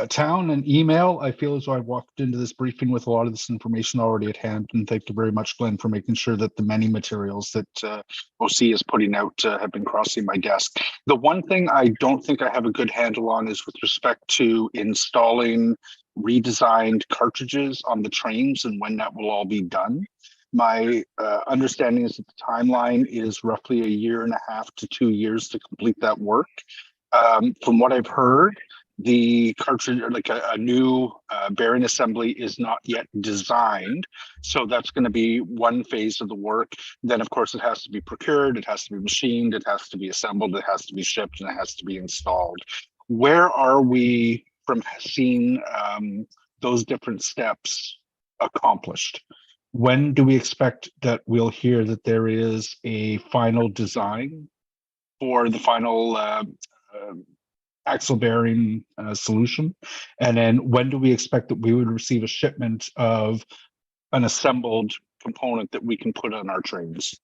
town and email, I feel as though I walked into this briefing with a lot of this information already at hand. And thank you very much, Glenn, for making sure that the many materials that OC is putting out have been crossing my desk. The one thing I don't think I have a good handle on is with respect to installing redesigned cartridges on the trains and when that will all be done. My understanding is that the timeline is roughly 1.5 to 2 years to complete that work. From what I've heard, the cartridge, like a new bearing assembly, is not yet designed. So that's going to be one phase of the work. Then, of course, it has to be procured, it has to be machined, it has to be assembled, it has to be shipped, and it has to be installed. Where are we from seeing those different steps accomplished? When do we expect that we'll hear that there is a final design for the final axle bearing solution? And then when do we expect that we would receive a shipment of an assembled component that we can put on our trains?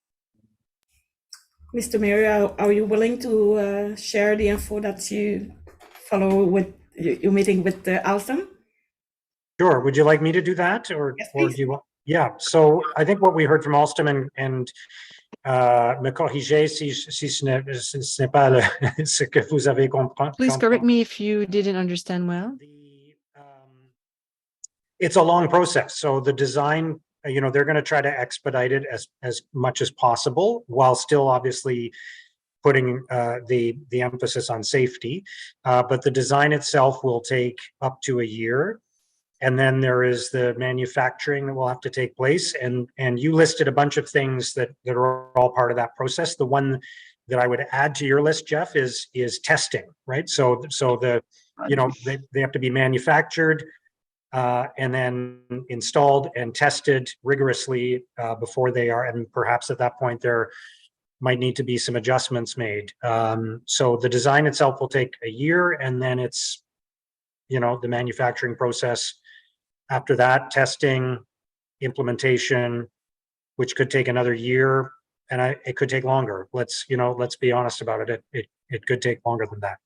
Mr. Mayor, are you willing to share the info that you follow with your meeting with Alstom? Sure. Would you like me to do that, or do you want? Yeah. So I think what we heard from Alstom and me corriger si ce n'est pas ce que vous avez compris. Please correct me if you didn't understand well. It's a long process. So the design, they're going to try to expedite it as much as possible, while still obviously putting the emphasis on safety. But the design itself will take up to a year. And then there is the manufacturing that will have to take place. And you listed a bunch of things that are all part of that process. The one that I would add to your list, Jeff, is testing, right? So the, they have to be manufactured and then installed and tested rigorously before they are, and perhaps at that point there might need to be some adjustments made. So the design itself will take a year, and then it's, the manufacturing process. After that, testing, implementation, which could take another year, and it could take longer. Let's be honest about it. It could take longer than that.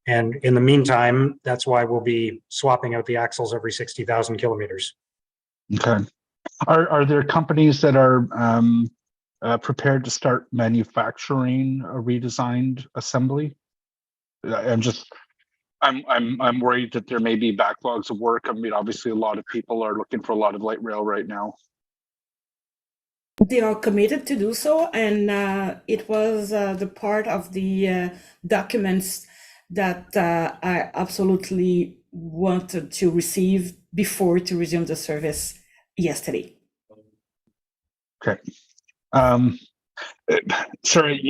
And in the meantime, that's why we'll be swapping out the axles every 60,000 kilometers. Okay. Are there companies that are prepared to start manufacturing a redesigned assembly? I'm worried that there may be backlogs of work. I mean, obviously, a lot of people are looking for a lot of light rail right now. They are committed to do so, and it was the part of the documents that I absolutely wanted to receive before to resume the service yesterday. Okay. Sorry,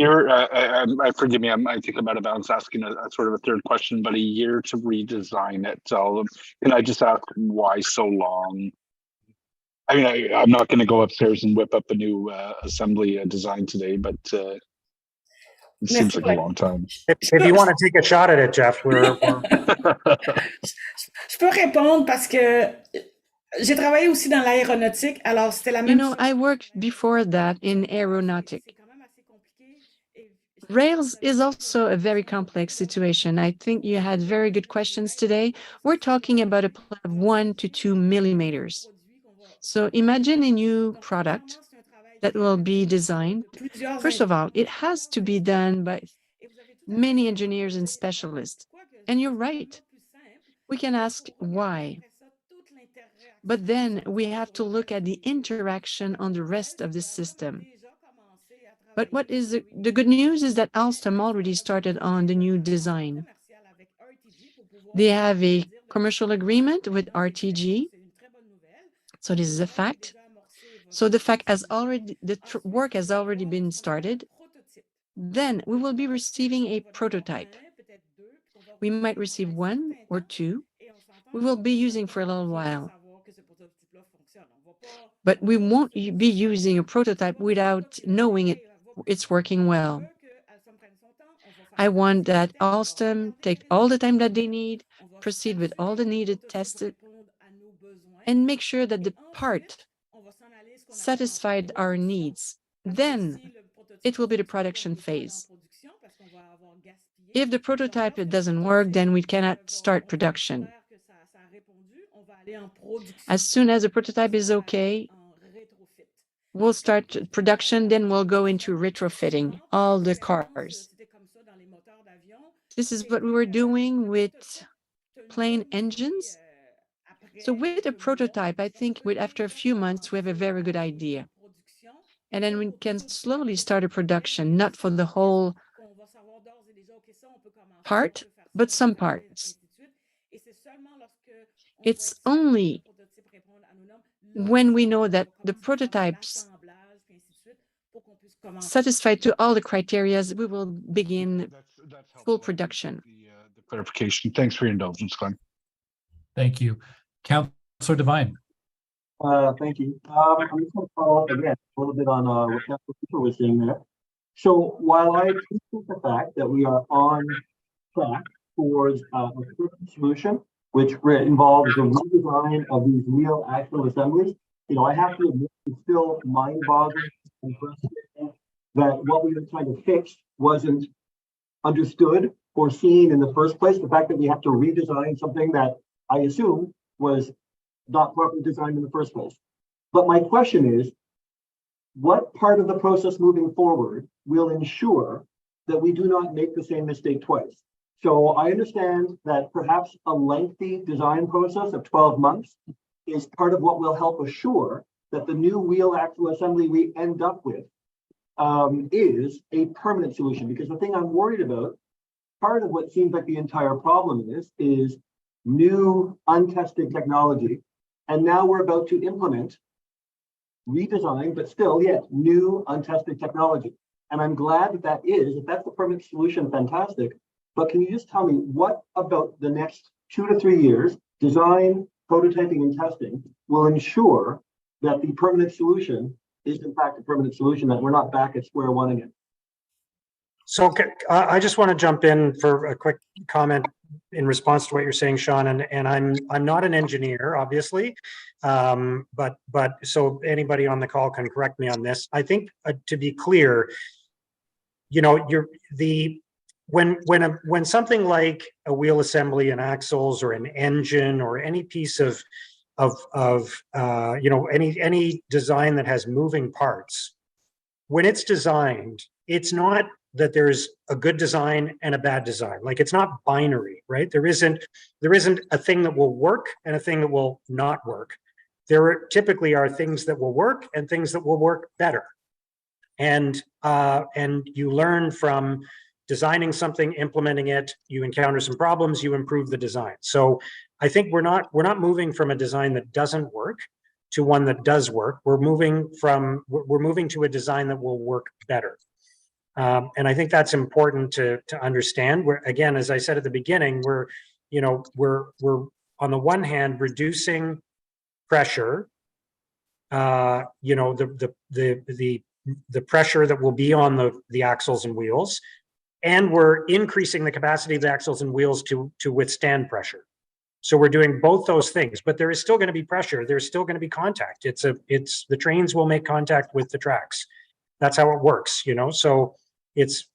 forgive me, I think I'm out of bounds asking a sort of a third question, but a year to redesign it. So can I just ask why so long? I mean, I'm not going to go upstairs and whip up a new assembly design today, but it seems like a long time. If you want to take a shot at it, Jeff, we're... Je peux répondre parce que j'ai travaillé aussi dans l'aéronautique, alors c'était la même chose. I worked before that in aeronautic. Rails is also a very complex situation. I think you had very good questions today. We're talking about a plot of 1 to 2 millimeters. So imagine a new product that will be designed. First of all, it has to be done by many engineers and specialists. And you're right. We can ask why. But then we have to look at the interaction on the rest of the system. But what is the good news is that Alstom already started on the new design. They have a commercial agreement with RTG. So this is a fact. So the work has already been started. Then we will be receiving a prototype. We might receive 1 or 2. We will be using for a little while. But we won't be using a prototype without knowing it's working well. I want that Alstom take all the time that they need, proceed with all the needed tests, and make sure that the part satisfied our needs. Then it will be the production phase. If the prototype doesn't work, then we cannot start production. As soon as the prototype is okay, we'll start production, then we'll go into retrofitting all the cars. This is what we were doing with plane engines. So with a prototype, I think after a few months, we have a very good idea. And then we can slowly start a production, not for the whole part, but some parts. It's only when we know that the prototypes satisfied to all the criteria, we will begin full production. The clarification. Thanks for your indulgence, Glenn. Thank you. Councillor Devine. Thank you. I'm just going to follow up again a little bit on what Councillor Cooper was saying there. So while I appreciate the fact that we are on track towards a certain solution, which involves the redesign of these real actual assemblies, I have to admit it's still mind-boggling and frustrating that what we were trying to fix wasn't understood or seen in the first place. The fact that we have to redesign something that I assume was not properly designed in the first place. But my question is, what part of the process moving forward will ensure that we do not make the same mistake twice? So I understand that perhaps a lengthy design process of 12 months is part of what will help assure that the new wheel axle assembly we end up with is a permanent solution. Because the thing I'm worried about, part of what seems like the entire problem is new untested technology. And now we're about to implement redesign, but still yet new untested technology. And I'm glad that if that's the permanent solution, fantastic. But can you just tell me what about the next 2 to 3 years, design, prototyping, and testing will ensure that the permanent solution is in fact a permanent solution, that we're not back at square one again? So I just want to jump in for a quick comment in response to what you're saying, Sean. And I'm not an engineer, obviously, but so anybody on the call can correct me on this. I think to be clear, when something like a wheel assembly and axles or an engine or any piece of any design that has moving parts, when it's designed, it's not that there's a good design and a bad design. Like, it's not binary, right? There isn't a thing that will work and a thing that will not work. There typically are things that will work and things that will work better. And you learn from designing something, implementing it, you encounter some problems, you improve the design. So I think we're not moving from a design that doesn't work to one that does work. We're moving to a design that will work better. And I think that's important to understand. Where again, as I said at the beginning, we're on the one hand reducing pressure. The pressure that will be on the axles and wheels, and we're increasing the capacity of the axles and wheels to withstand pressure. So we're doing both those things, but there is still going to be pressure. There's still going to be contact. The trains will make contact with the tracks. That's how it works, So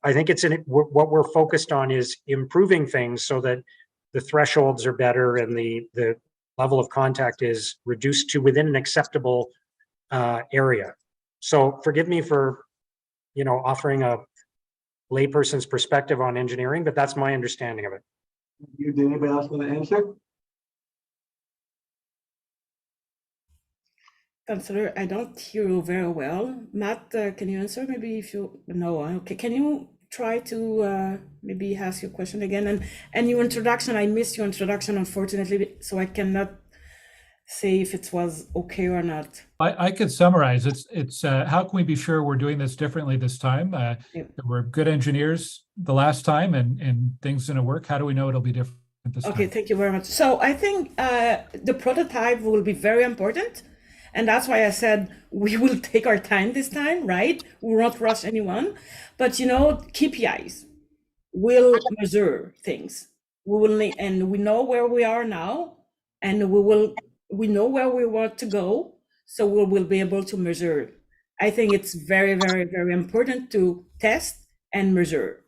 I think what we're focused on is improving things so that the thresholds are better and the level of contact is reduced to within an acceptable area. So forgive me for, offering a layperson's perspective on engineering, but that's my understanding of it. Did anybody else want to answer? Councillor, I don't hear you very well. Matt, can you answer? Maybe if you no, okay. Can you try to maybe ask your question again? And your introduction, I missed your introduction, unfortunately, so I cannot say if it was okay or not. I could summarize. It's how can we be sure we're doing this differently this time? We're good engineers the last time, and things gonna work. How do we know it'll be different this time? Okay, thank you very much. So I think the prototype will be very important. And that's why I said we will take our time this time, right? We won't rush anyone. But KPIs will measure things. And we know where we are now, and we know where we want to go, so we will be able to measure. I think it's very, very, very important to test and measure.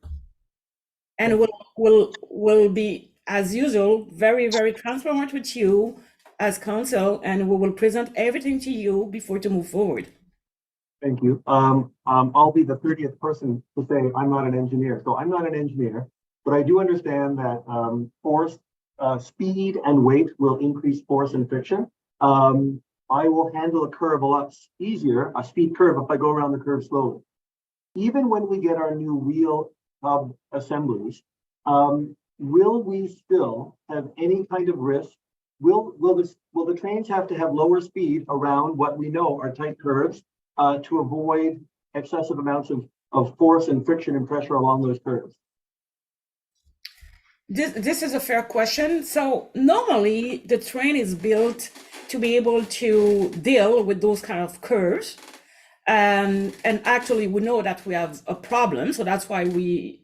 And we'll be, as usual, very, very transparent with you as council, and we will present everything to you before to move forward. Thank you. I'll be the 30th person to say I'm not an engineer. So I'm not an engineer, but I do understand that force, speed and weight will increase force and friction. I will handle a curve a lot easier, a speed curve, if I go around the curve slowly. Even when we get our new wheel hub assemblies, will we still have any kind of risk? Will the trains have to have lower speed around what we know are tight curves to avoid excessive amounts of force and friction and pressure along those curves? This is a fair question. So normally the train is built to be able to deal with those kind of curves. And actually we know that we have a problem. So that's why we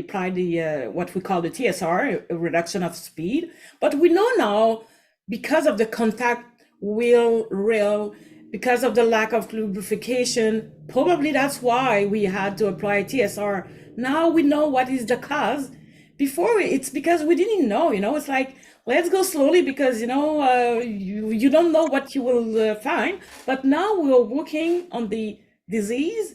apply the what we call the TSR, a reduction of speed. But we know now, because of the contact wheel rail, because of the lack of lubrication, probably that's why we had to apply TSR. Now we know what is the cause. Before it's because we didn't know, it's like, let's go slowly because, you don't know what you will find. But now we're working on the disease.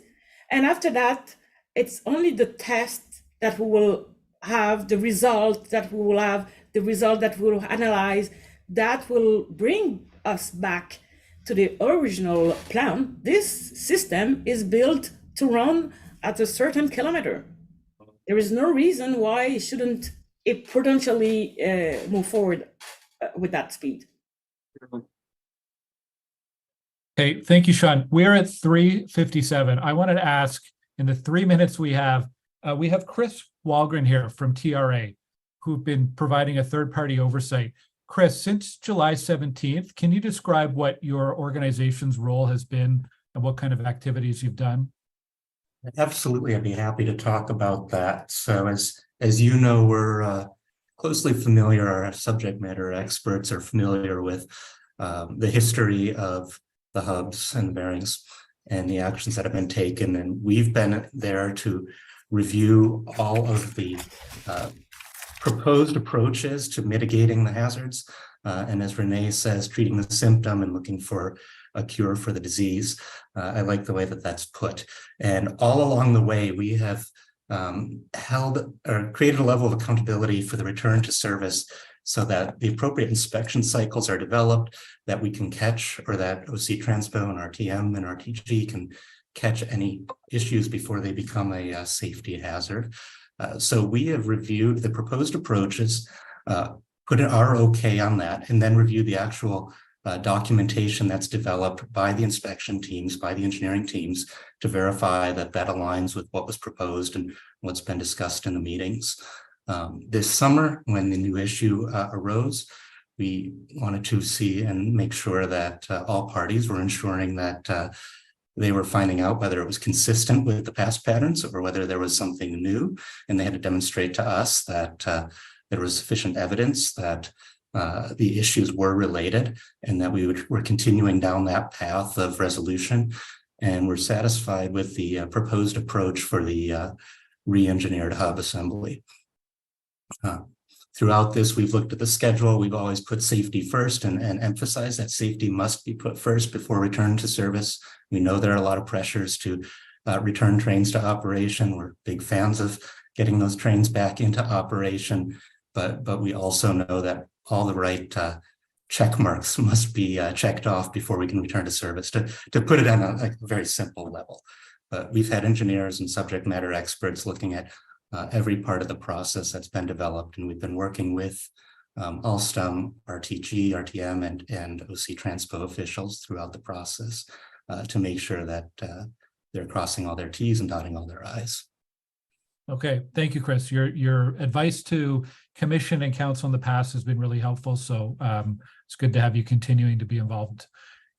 And after that, it's only the test that we will have, the result that we will have, the result that we will analyze, that will bring us back to the original plan. This system is built to run at a certain kilometer. There is no reason why it shouldn't potentially move forward with that speed. Okay, thank you, Sean. We're at 3:57. I wanted to ask, in the 3 minutes we have Chris Walgren here from TRA, who've been providing a third-party oversight. Chris, since July 17th, can you describe what your organization's role has been and what kind of activities you've done? Absolutely, I'd be happy to talk about that. So as you know, we're closely familiar, our subject matter experts are familiar with the history of the hubs and the bearings and the actions that have been taken. And we've been there to review all of the proposed approaches to mitigating the hazards. And as Renee says, treating the symptom and looking for a cure for the disease. I like the way that that's put. And all along the way, we have held or created a level of accountability for the return to service so that the appropriate inspection cycles are developed, that we can catch, or that OC Transpo and RTM and RTG can catch any issues before they become a safety hazard. So we have reviewed the proposed approaches, put an ROK on that, and then reviewed the actual documentation that's developed by the inspection teams, by the engineering teams, to verify that that aligns with what was proposed and what's been discussed in the meetings. This summer, when the new issue arose, we wanted to see and make sure that all parties were ensuring that they were finding out whether it was consistent with the past patterns or whether there was something new. And they had to demonstrate to us that there was sufficient evidence that the issues were related and that we're continuing down that path of resolution. And we're satisfied with the proposed approach for the re-engineered hub assembly. Throughout this, we've looked at the schedule. We've always put safety first and emphasized that safety must be put first before return to service. We know there are a lot of pressures to return trains to operation. We're big fans of getting those trains back into operation, but we also know that all the right check marks must be checked off before we can return to service, to put it on a very simple level. But we've had engineers and subject matter experts looking at every part of the process that's been developed, and we've been working with Alstom, RTG, RTM, and OC Transpo officials throughout the process to make sure that they're crossing all their T's and dotting all their I's. Okay, thank you, Chris. Your advice to commission and council in the past has been really helpful. So it's good to have you continuing to be involved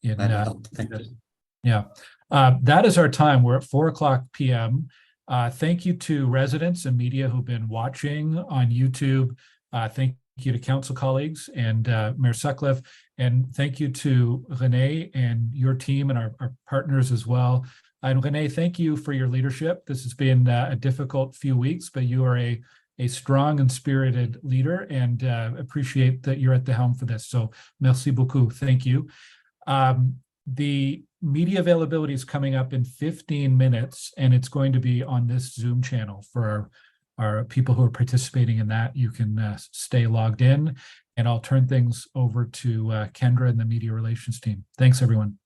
in Thank you. Yeah, that is our time. We're at 4:00 p.m. Thank you to residents and media who've been watching on YouTube. Thank you to council colleagues and Mayor Sutcliffe. And thank you to Renee and your team and our partners as well. And Renee, thank you for your leadership. This has been a difficult few weeks, but you are a strong and spirited leader, and appreciate that you're at the helm for this. So merci beaucoup. Thank you. The media availability is coming up in 15 minutes, and it's going to be on this Zoom channel for our people who are participating in that. You can stay logged in, and I'll turn things over to Kendra and the media relations team. Thanks, everyone.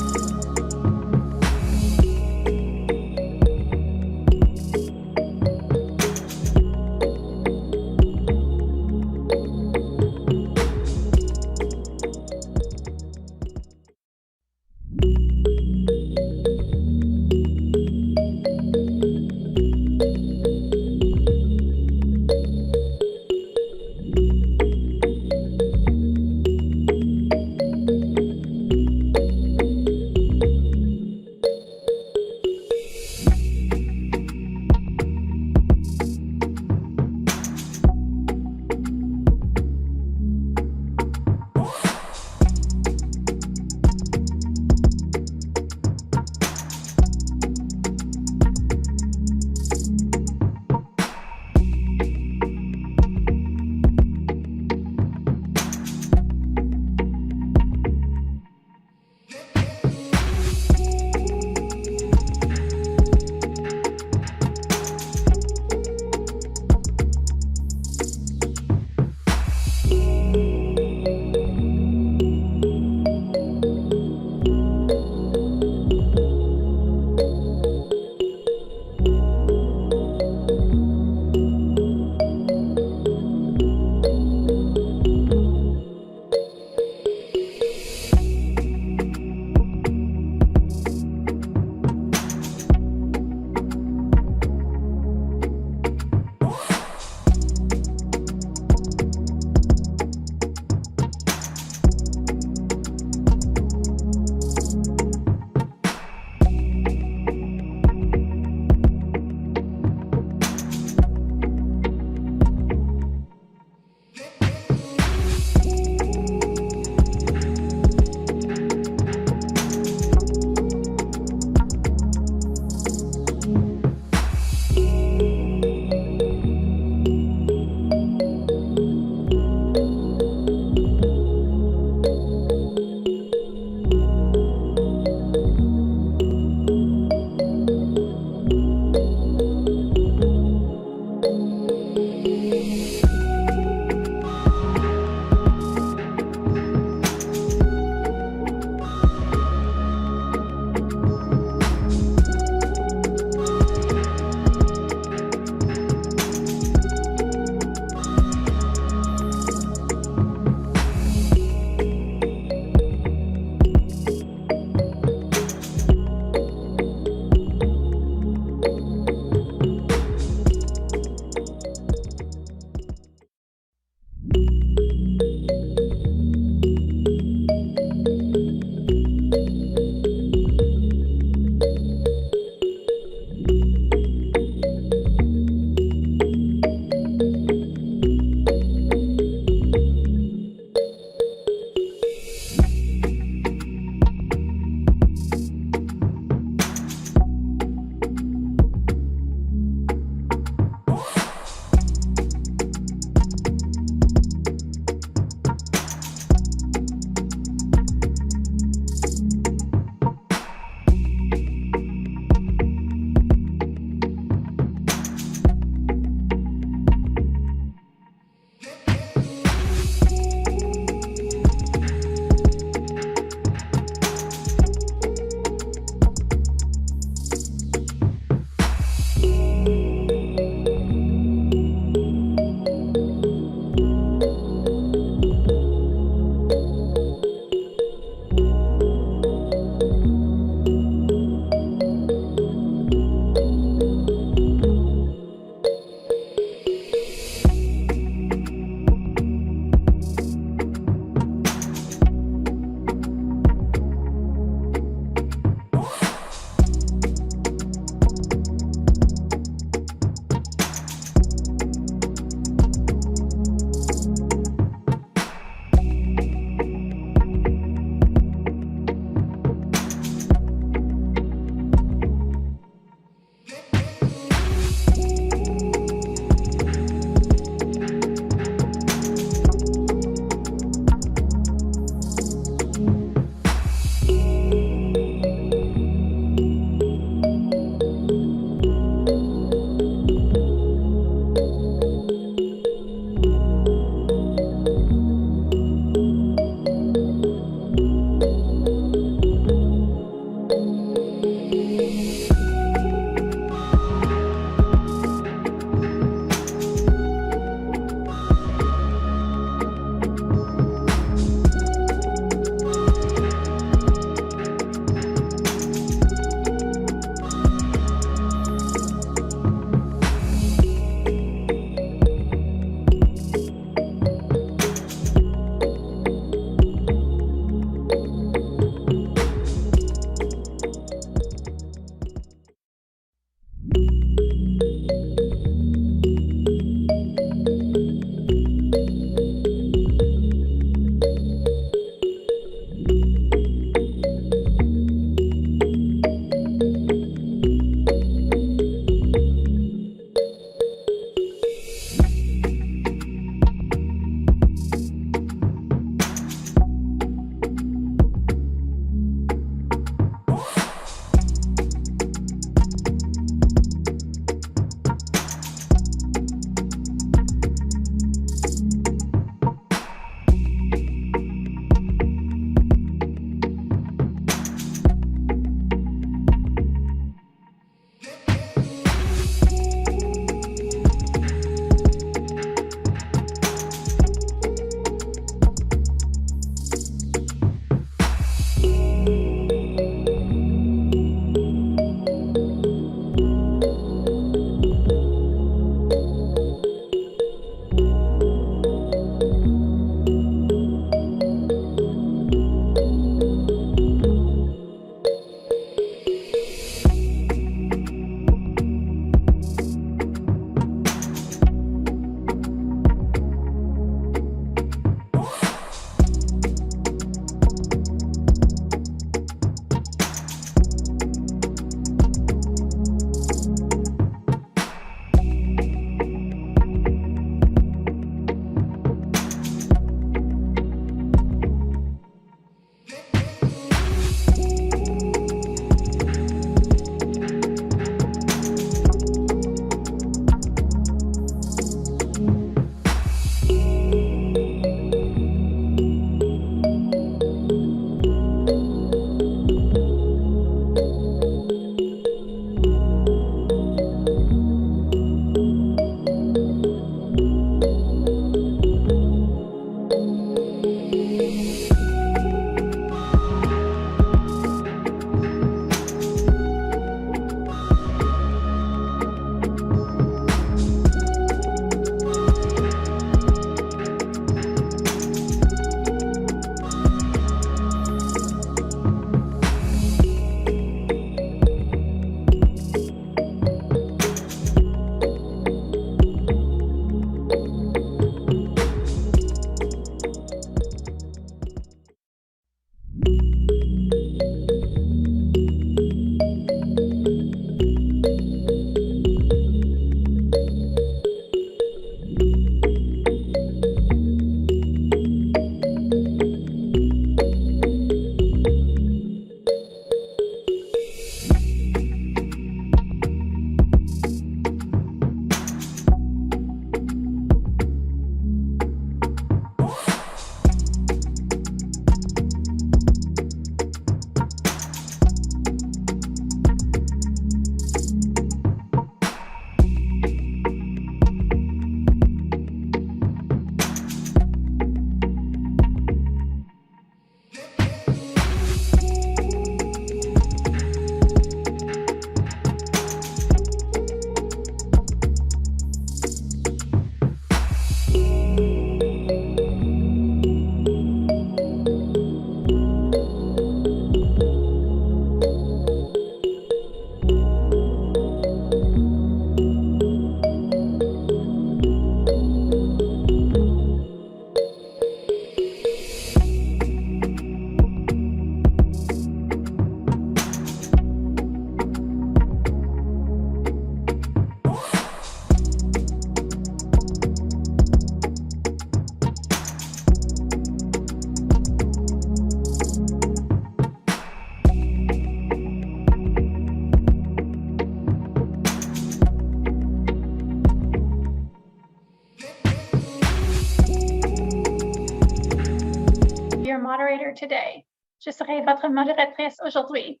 here today. Je serai votre modératrice aujourd'hui.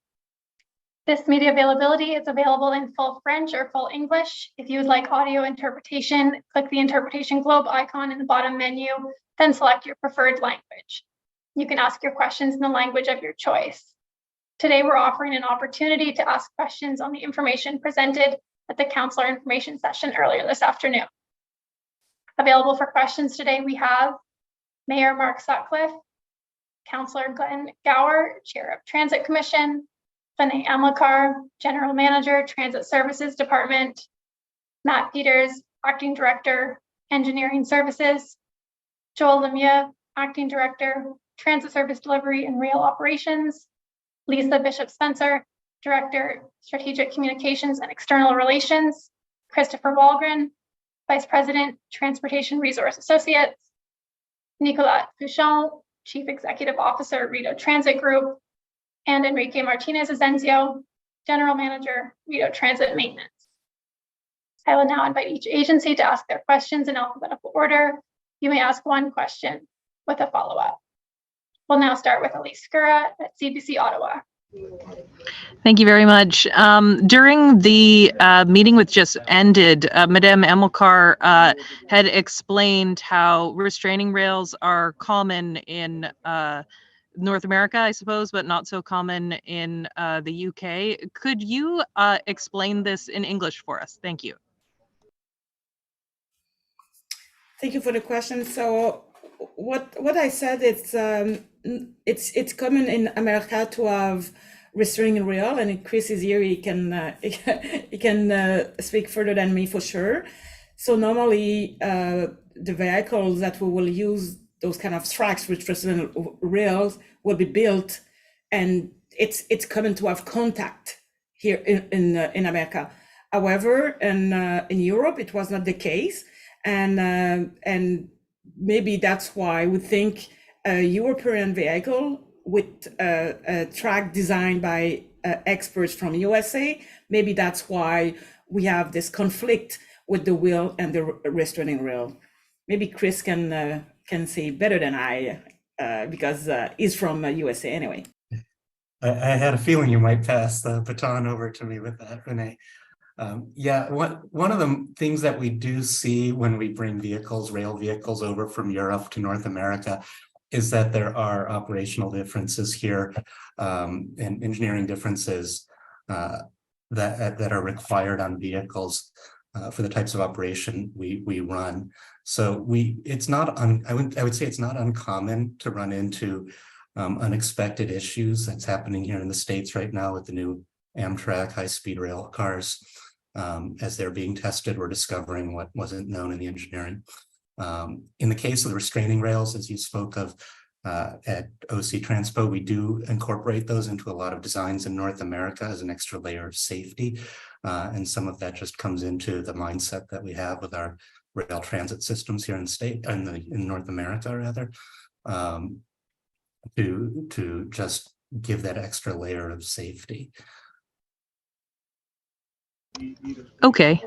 This media availability is available in full French or full English. If you would like audio interpretation, click the interpretation globe icon in the bottom menu, then select your preferred language. You can ask your questions in the language of your choice. Today, we're offering an opportunity to ask questions on the information presented at the Councillor Information session earlier this afternoon. Available for questions today, we have Mayor Mark Sutcliffe, Councillor Glenn Gower, Chair of Transit Commission, Renee Amilcar, General Manager, Transit Services Department, Matt Peters, Acting Director, Engineering Services, Joel Lemieux, Acting Director, Transit Service Delivery and Rail Operations, Lisa Bishop-Spencer, Director, Strategic Communications and External Relations, Christopher Walgren, Vice President, Transportation Resource Associates, Nicolas Fouchon, Chief Executive Officer, Rideau Transit Group, and Enrique Martinez Asensio, General Manager, Rideau Transit Maintenance. I will now invite each agency to ask their questions in alphabetical order. You may ask one question with a follow-up. We'll now start with Elise Skura at CBC Ottawa. Thank you very much. During the meeting which just ended, Madame Amilcar had explained how restraining rails are common in North America, I suppose, but not so common in the UK. Could you explain this in English for us? Thank you. Thank you for the question. So what I said, it's common in America to have restraining rail, and Chris is here. He can speak further than me for sure. So normally the vehicles that we will use those kind of tracks with restraining rails will be built, and it's common to have contact here in America. However, in Europe it was not the case, and maybe that's why we think a European vehicle with a track designed by experts from USA, maybe that's why we have this conflict with the wheel and the restraining rail. Maybe Chris can say better than I, because he's from USA anyway. I had a feeling you might pass the baton over to me with that, Renee. Yeah, one of the things that we do see when we bring rail vehicles over from Europe to North America is that there are operational differences here and engineering differences that are required on vehicles for the types of operation we run. So it's not I would say it's not uncommon to run into unexpected issues. That's happening here in the States right now with the new Amtrak high-speed rail cars. As they're being tested, we're discovering what wasn't known in the engineering. In the case of the restraining rails, as you spoke of at OC Transpo, we do incorporate those into a lot of designs in North America as an extra layer of safety. And some of that just comes into the mindset that we have with our rail transit systems here in North America, rather, to just give that extra layer of safety. Okay.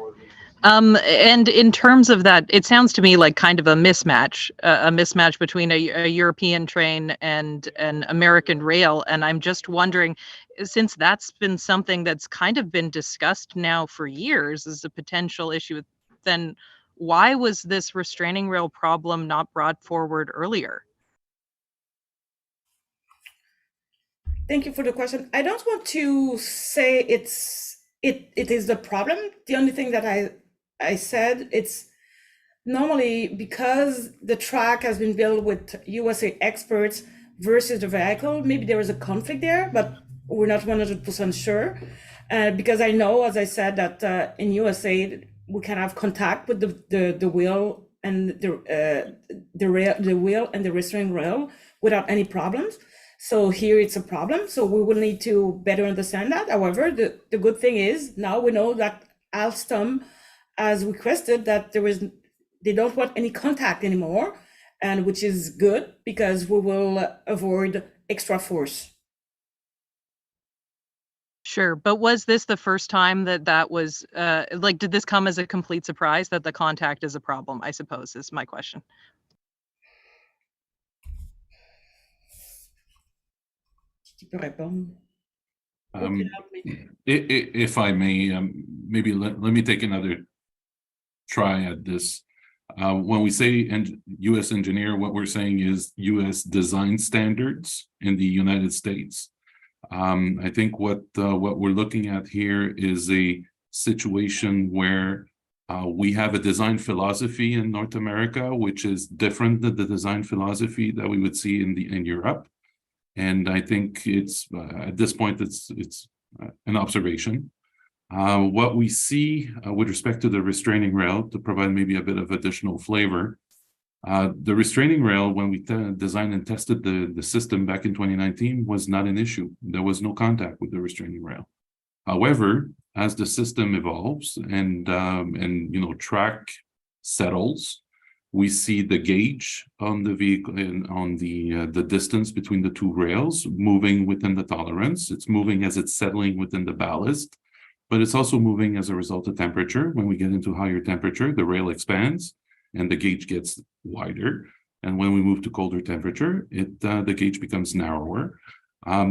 And in terms of that, it sounds to me like kind of a mismatch between a European train and an American rail. And I'm just wondering, since that's been something that's kind of been discussed now for years as a potential issue, then why was this restraining rail problem not brought forward earlier? Thank you for the question. I don't want to say it is the problem. The only thing that I said, it's normally because the track has been built with USA experts versus the vehicle, maybe there is a conflict there, but we're not 100% sure. Because I know, as I said, that in USA, we can have contact with the wheel and the wheel and the restraining rail without any problems. So here it's a problem. So we will need to better understand that. However, the good thing is now we know that Alstom has requested that they don't want any contact anymore, and which is good because we will avoid extra force. Sure, but was this the first time that was did this come as a complete surprise that the contact is a problem, I suppose, is my question. Qui peut répondre? If I may, maybe let me take another try at this. When we say U.S. engineer, what we're saying is U.S. design standards in the United States. I think what we're looking at here is a situation where we have a design philosophy in North America, which is different than the design philosophy that we would see in Europe. And I think it's at this point it's an observation. What we see with respect to the restraining rail, to provide maybe a bit of additional flavor, the restraining rail, when we designed and tested the system back in 2019, was not an issue. There was no contact with the restraining rail. However, as the system evolves and track settles, we see the gauge on the vehicle and on the distance between the two rails moving within the tolerance. It's moving as it's settling within the ballast, but it's also moving as a result of temperature. When we get into higher temperature, the rail expands and the gauge gets wider. And when we move to colder temperature, the gauge becomes narrower.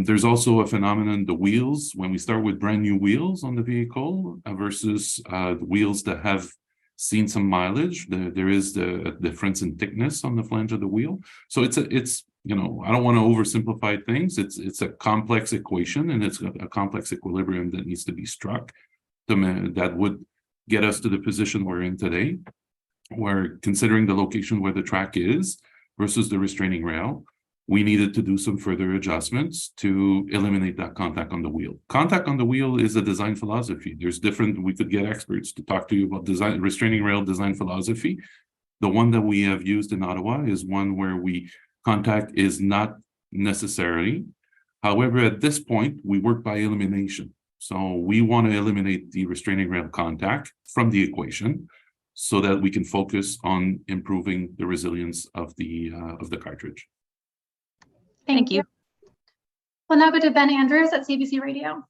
There's also a phenomenon, the wheels, when we start with brand new wheels on the vehicle versus the wheels that have seen some mileage, there is a difference in thickness on the flange of the wheel. So it's I don't want to oversimplify things. It's a complex equation, and it's a complex equilibrium that needs to be struck that would get us to the position we're in today, where considering the location where the track is versus the restraining rail, we needed to do some further adjustments to eliminate that contact on the wheel. Contact on the wheel is a design philosophy. We could get experts to talk to you about restraining rail design philosophy. The one that we have used in Ottawa is one where contact is not necessary. However, at this point, we work by elimination. So we want to eliminate the restraining rail contact from the equation so that we can focus on improving the resilience of the cartridge. Thank you. We'll now go to Ben Andrews at CBC Radio.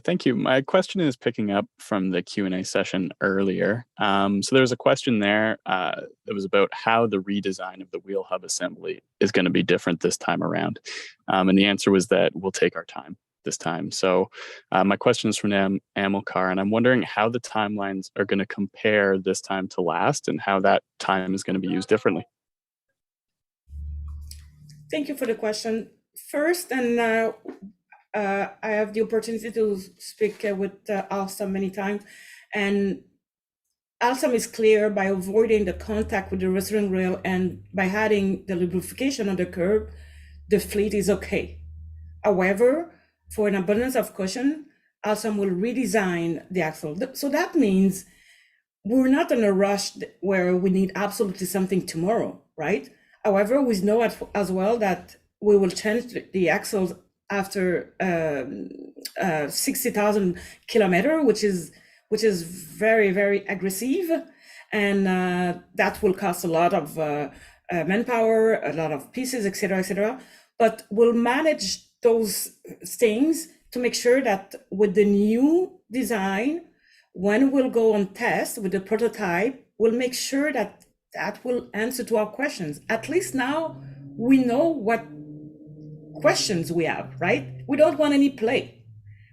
Thank you. My question is picking up from the Q&A session earlier. So there was a question there that was about how the redesign of the wheel hub assembly is going to be different this time around. And the answer was that we'll take our time this time. So my question is from Amilcar, and I'm wondering how the timelines are going to compare this time to last and how that time is going to be used differently. Thank you for the question. First, and I have the opportunity to speak with Alstom many times, and Alstom is clear by avoiding the contact with the restraining rail and by adding the lubrication on the curb, the fleet is okay. However, for an abundance of caution, Alstom will redesign the axle. So that means we're not in a rush where we need absolutely something tomorrow, right? However, we know as well that we will change the axles after 60,000 kilometers, which is very, very aggressive, and that will cost a lot of manpower, a lot of pieces, etc., etc. But we'll manage those things to make sure that with the new design, when we'll go on test with the prototype, we'll make sure that will answer to our questions. At least now we know what questions we have, right? We don't want any play.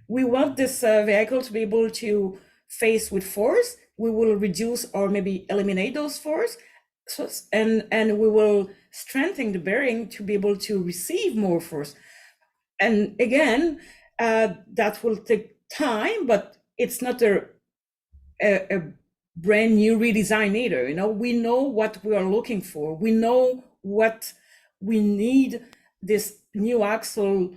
We want this vehicle to be able to face with force. We will reduce or maybe eliminate those force, and we will strengthen the bearing to be able to receive more force. And again, that will take time, but it's not a brand new redesign either. We know what we are looking for. We know what we need this new axle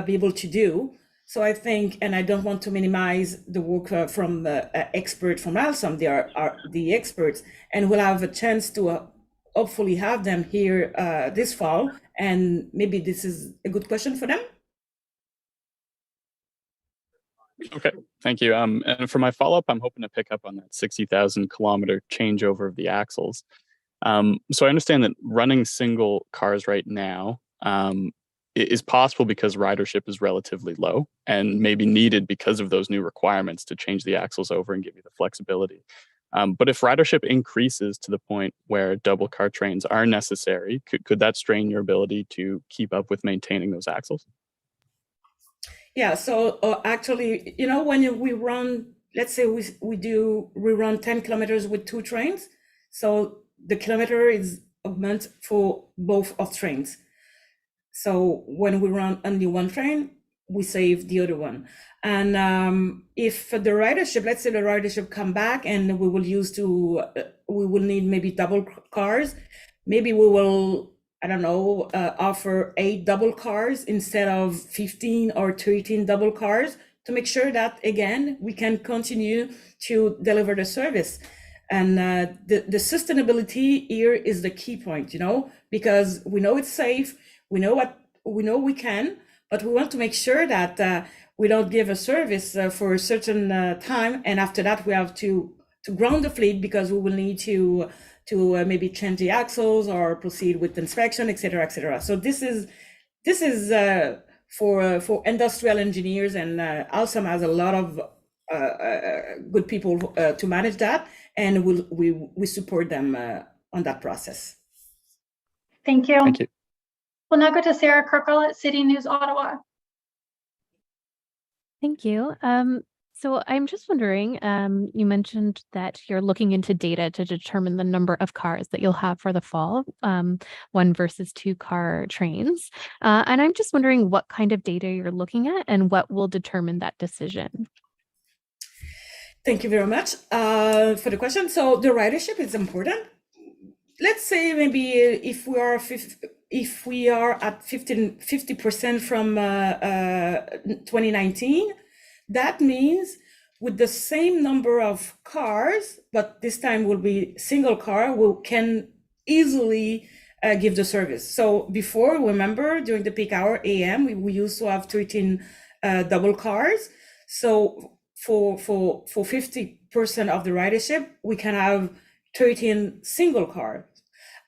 be able to do. So I think, and I don't want to minimize the work from the expert from Alstom. They are the experts, and we'll have a chance to hopefully have them here this fall. And maybe this is a good question for them. Okay, thank you. And for my follow-up, I'm hoping to pick up on that 60,000 kilometer changeover of the axles. So I understand that running single cars right now is possible because ridership is relatively low and maybe needed because of those new requirements to change the axles over and give you the flexibility. But if ridership increases to the point where double car trains are necessary, could that strain your ability to keep up with maintaining those axles? Yeah, so actually, when we run, let's say we run 10 kilometers with 2 trains. So the kilometer is augmented for both of trains. So when we run only one train, we save the other one. And if the ridership, let's say the ridership come back and we will need maybe double cars, maybe we will, I don't know, offer 8 double cars instead of 15 or 13 double cars to make sure that, again, we can continue to deliver the service. And the sustainability here is the key point, because we know it's safe, we know we can, but we want to make sure that we don't give a service for a certain time, and after that we have to ground the fleet because we will need to maybe change the axles or proceed with inspection, etc., etc. So this is for industrial engineers, and Alstom has a lot of good people to manage that, and we support them on that process. Thank you. Thank you. We'll now go to Sarah Kirkle at City News Ottawa. Thank you. So I'm just wondering, you mentioned that you're looking into data to determine the number of cars that you'll have for the fall, 1 versus 2 car trains. And I'm just wondering what kind of data you're looking at and what will determine that decision. Thank you very much for the question. So the ridership is important. Let's say maybe if we are at 50% from 2019, that means with the same number of cars, but this time will be single car, we can easily give the service. So before, remember, during the peak hour AM, we used to have 13 double cars. So for 50% of the ridership, we can have 13 single cars.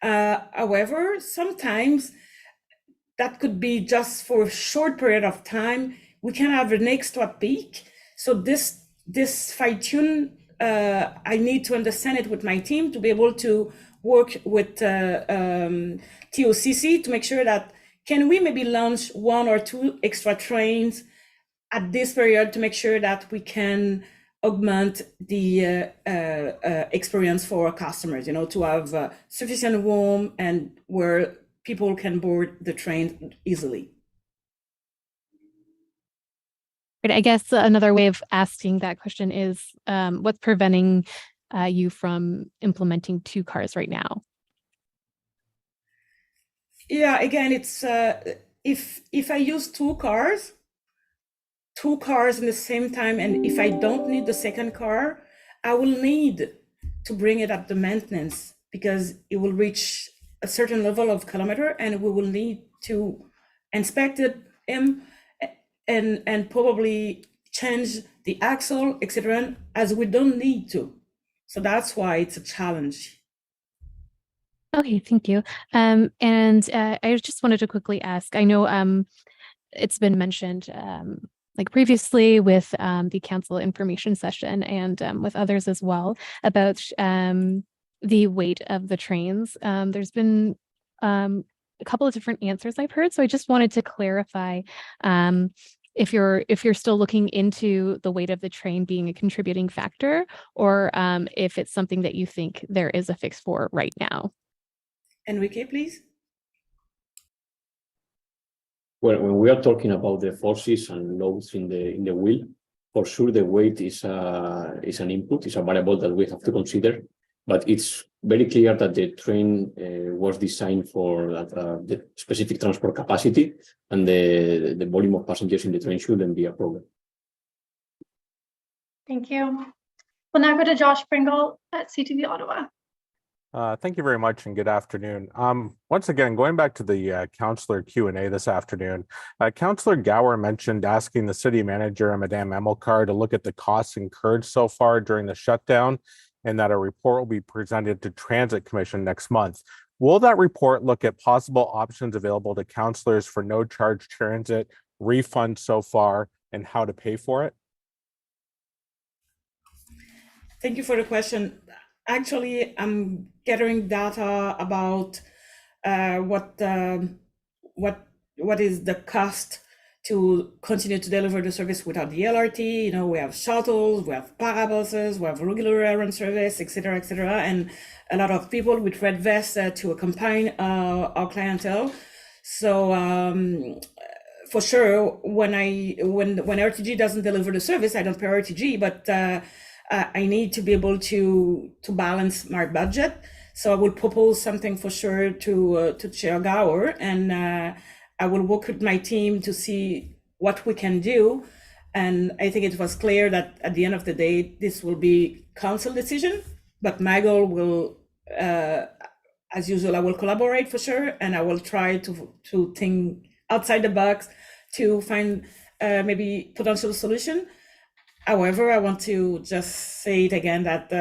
However, sometimes that could be just for a short period of time. We can have an extra peak. So this fine tune, I need to understand it with my team to be able to work with TOCC to make sure that can we maybe launch 1 or 2 extra trains at this period to make sure that we can augment the experience for our customers, to have sufficient room and where people can board the train easily. I guess another way of asking that question is, what's preventing you from implementing 2 cars right now? Yeah, again, it's if I use 2 cars in the same time, and if I don't need the second car, I will need to bring it up the maintenance because it will reach a certain level of kilometer, and we will need to inspect it and probably change the axle, etc., as we don't need to. So that's why it's a challenge. Okay, thank you. And I just wanted to quickly ask, I know it's been mentioned like previously with the council information session and with others as well about the weight of the trains. There's been a couple of different answers I've heard, so I just wanted to clarify if you're still looking into the weight of the train being a contributing factor, or if it's something that you think there is a fix for right now. Enrique, please. Well, when we are talking about the forces and loads in the wheel, for sure the weight is an input, is a variable that we have to consider. But it's very clear that the train was designed for the specific transport capacity, and the volume of passengers in the train shouldn't be a problem. Thank you. We'll now go to Josh Pringle at City of Ottawa. Thank you very much and good afternoon. Once again, going back to the Councillor Q&A this afternoon, Councillor Gower mentioned asking the city manager, Madame Emilcar, to look at the costs incurred so far during the shutdown, and that a report will be presented to Transit Commission next month. Will that report look at possible options available to councillors for no charge transit, refunds so far, and how to pay for it? Thank you for the question. Actually, I'm gathering data about what is the cost to continue to deliver the service without the LRT. You know, we have shuttles, we have parabuses, we have regular errand service, etc., and a lot of people with red vests to accompany our clientele. So for sure, when RTG doesn't deliver the service, I don't pay RTG, but I need to be able to balance my budget. So I will propose something for sure to Chair Gower, and I will work with my team to see what we can do. And I think it was clear that at the end of the day, this will be council decision, but my goal will, as usual, I will collaborate for sure, and I will try to think outside the box to find maybe potential solution. However, I want to just say it again that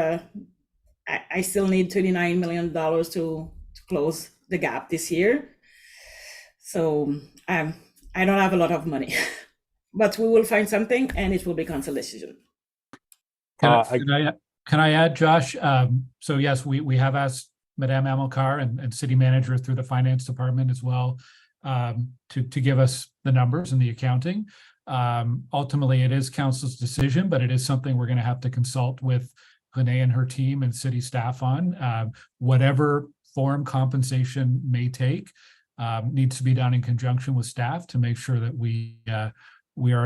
I still need $39 million to close the gap this year. So I don't have a lot of money, but we will find something and it will be council decision. Can I add, Josh? So yes, we have asked Madame Amilcar and City Manager through the Finance Department as well to give us the numbers and the accounting. Ultimately, it is council's decision, but it is something we're going to have to consult with Renee and her team and city staff on. Whatever form compensation may take needs to be done in conjunction with staff to make sure that we are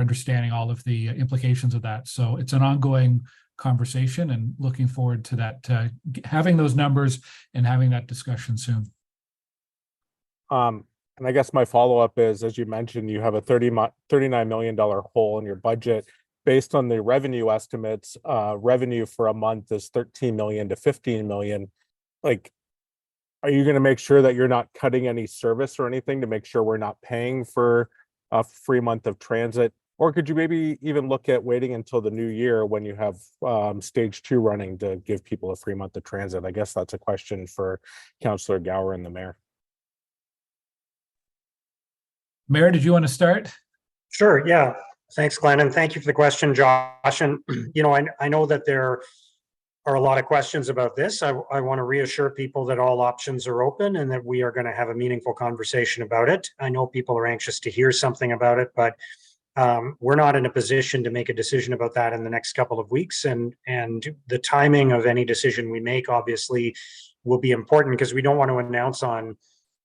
understanding all of the implications of that. So it's an ongoing conversation, and looking forward to that, having those numbers and having that discussion soon. And I guess my follow-up is, as you mentioned, you have a $39 million hole in your budget. Based on the revenue estimates, revenue for a month is 13 million to 15 million. Like, are you going to make sure that you're not cutting any service or anything to make sure we're not paying for a free month of transit? Or could you maybe even look at waiting until the new year when you have stage 2 running to give people a free month of transit? I guess that's a question for Councillor Gower and the mayor. Mayor, did you want to start? Sure, yeah. Thanks, Glenn, and thank you for the question, Josh. And, you know, I know that there are a lot of questions about this. I want to reassure people that all options are open and that we are going to have a meaningful conversation about it. I know people are anxious to hear something about it, but we're not in a position to make a decision about that in the next couple of weeks. And the timing of any decision we make, obviously, will be important, because we don't want to announce on,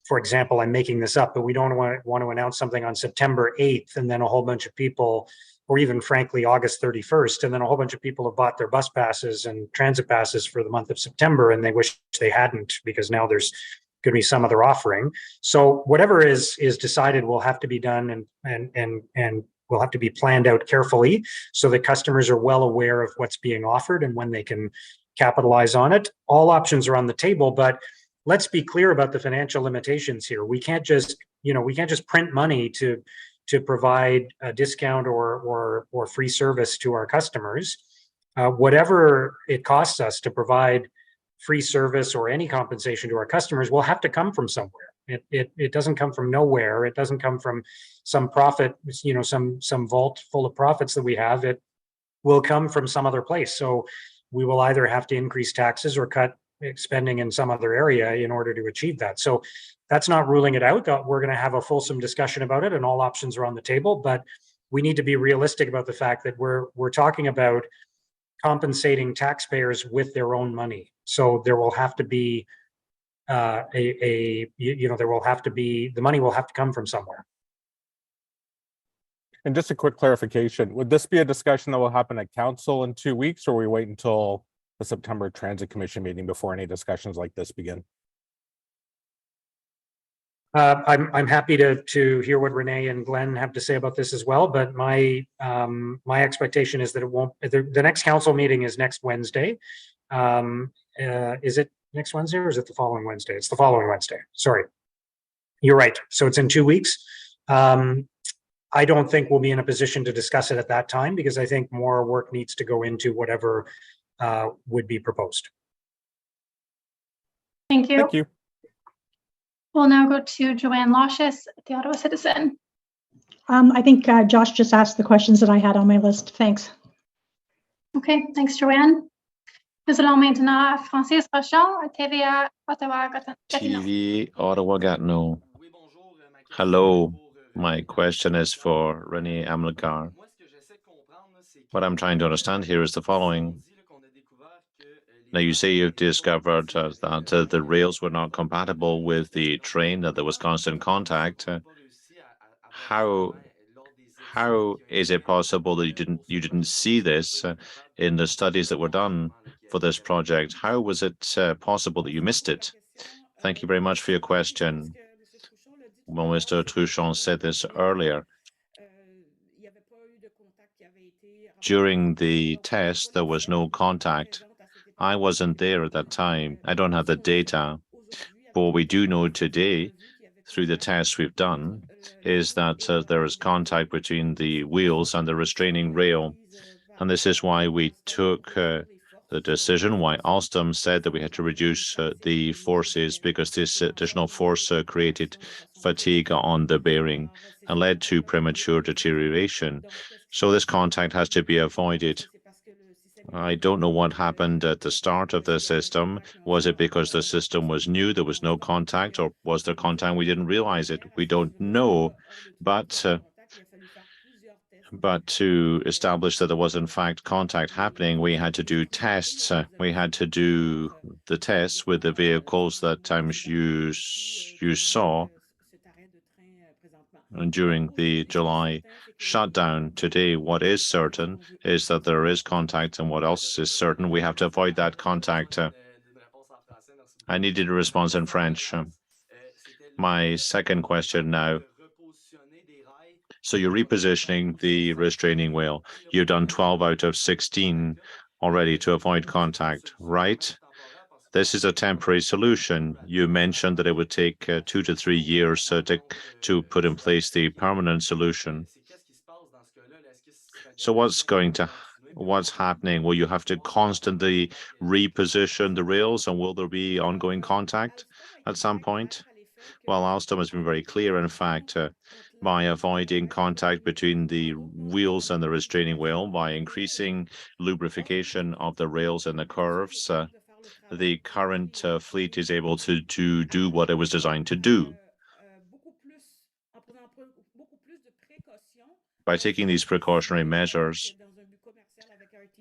for example, I'm making this up, but we don't want to announce something on September 8th and then a whole bunch of people, or even frankly, August 31st, and then a whole bunch of people have bought their bus passes and transit passes for the month of September, and they wish they hadn't, because now there's going to be some other offering. So whatever is decided will have to be done and will have to be planned out carefully so that customers are well aware of what's being offered and when they can capitalize on it. All options are on the table, but let's be clear about the financial limitations here. We can't just, print money to provide a discount or free service to our customers. Whatever it costs us to provide free service or any compensation to our customers will have to come from somewhere. It doesn't come from nowhere. It doesn't come from some profit, some vault full of profits that we have. It will come from some other place. So we will either have to increase taxes or cut spending in some other area in order to achieve that. So that's not ruling it out. We're going to have a fulsome discussion about it, and all options are on the table, but we need to be realistic about the fact that we're talking about compensating taxpayers with their own money. So there will have to be the money will have to come from somewhere. And just a quick clarification, would this be a discussion that will happen at council in 2 weeks, or we wait until the September Transit Commission meeting before any discussions like this begin? I'm happy to hear what Renee and Glenn have to say about this as well, but my expectation is that it won't. The next council meeting is next Wednesday. Is it next Wednesday or is it the following Wednesday? It's the following Wednesday. Sorry, you're right. So it's in 2 weeks. I don't think we'll be in a position to discuss it at that time, because I think more work needs to go into whatever would be proposed. Thank you. Thank you. We'll now go to Joanne Loshes, the Ottawa Citizen. I think Josh just asked the questions that I had on my list. Thanks. Okay, thanks, Joanne. Nous allons maintenant à Francis Rochon, TVA Ottawa-Gatineau. TV Ottawa-Gatineau. Hello, my question is for Renee Amilcar. What I'm trying to understand here is the following. Now, you say you've discovered that the rails were not compatible with the train, that there was constant contact. How is it possible that you didn't see this in the studies that were done for this project? How was it possible that you missed it? Thank you very much for your question. Well, Mr. Truchon said this earlier. During the test, there was no contact. I wasn't there at that time. I don't have the data. But what we do know today, through the tests we've done, is that there is contact between the wheels and the restraining rail. And this is why we took the decision, why Alstom said that we had to reduce the forces, because this additional force created fatigue on the bearing and led to premature deterioration. So this contact has to be avoided. I don't know what happened at the start of the system. Was it because the system was new, there was no contact, or was there contact, we didn't realize it? We don't know, but to establish that there was in fact contact happening, we had to do tests. We had to do the tests with the vehicles that you saw during the July shutdown. Today, what is certain is that there is contact, and what else is certain? We have to avoid that contact. I needed a response in French. My second question now. So you're repositioning the restraining wheel. You've done 12 out of 16 already to avoid contact, right? This is a temporary solution. You mentioned that it would take 2 to 3 years to put in place the permanent solution. So what's happening? Will you have to constantly reposition the rails, and will there be ongoing contact at some point? Well, Alstom has been very clear, in fact, by avoiding contact between the wheels and the restraining wheel, by increasing lubrication of the rails and the curves, the current fleet is able to do what it was designed to do. By taking these precautionary measures,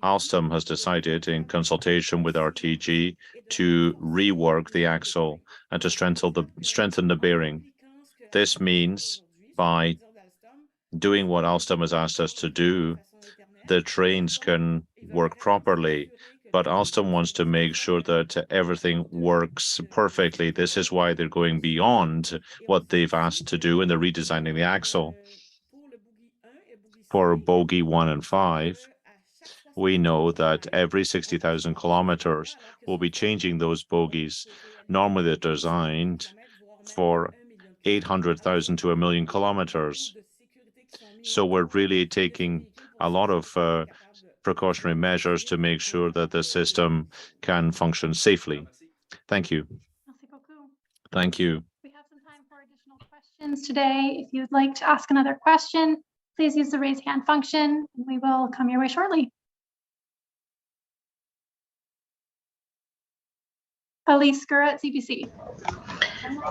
Alstom has decided, in consultation with RTG, to rework the axle and to strengthen the bearing. This means by doing what Alstom has asked us to do, the trains can work properly, but Alstom wants to make sure that everything works perfectly. This is why they're going beyond what they've asked to do, and they're redesigning the axle. For bogie 1 and 5, we know that every 60,000 kilometers we'll be changing those bogies. Normally they're designed for 800,000 to 1 million kilometers. So we're really taking a lot of precautionary measures to make sure that the system can function safely. Thank you. Thank you. We have some time for additional questions today. If you'd like to ask another question, please use the raise hand function, and we will come your way shortly. Elise Gura, CBC.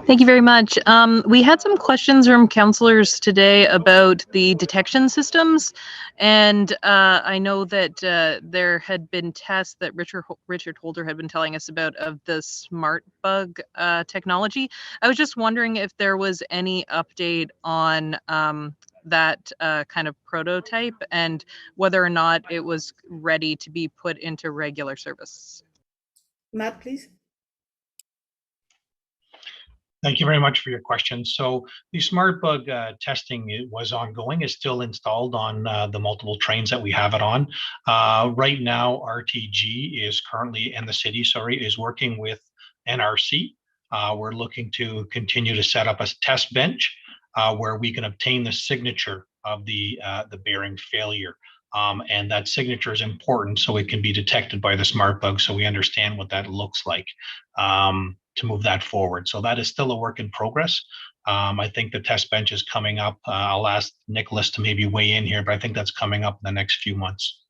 Thank you very much. We had some questions from councillors today about the detection systems, and I know that there had been tests that Richard Holder had been telling us about of the smart bug technology. I was just wondering if there was any update on that kind of prototype and whether or not it was ready to be put into regular service. Matt, please. Thank you very much for your question. So the smart bug testing was ongoing, is still installed on the multiple trains that we have it on. Right now, RTG is currently, and the city, is working with NRC. We're looking to continue to set up a test bench where we can obtain the signature of the bearing failure. And that signature is important so it can be detected by the smart bug, so we understand what that looks like. To move that forward. So that is still a work in progress. I think the test bench is coming up. I'll ask Nicholas to maybe weigh in here, but I think that's coming up in the next few months.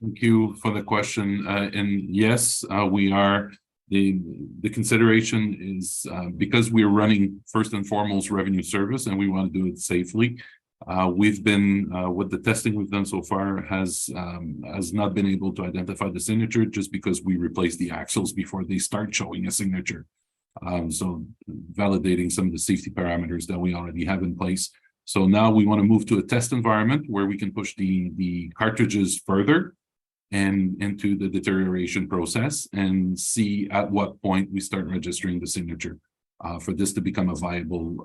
Thank you for the question. And yes, we are. The consideration is because we're running first and foremost revenue service and we want to do it safely. We've been with the testing we've done so far has not been able to identify the signature just because we replace the axles before they start showing a signature. So validating some of the safety parameters that we already have in place. So now we want to move to a test environment where we can push the cartridges further and into the deterioration process and see at what point we start registering the signature for this to become a viable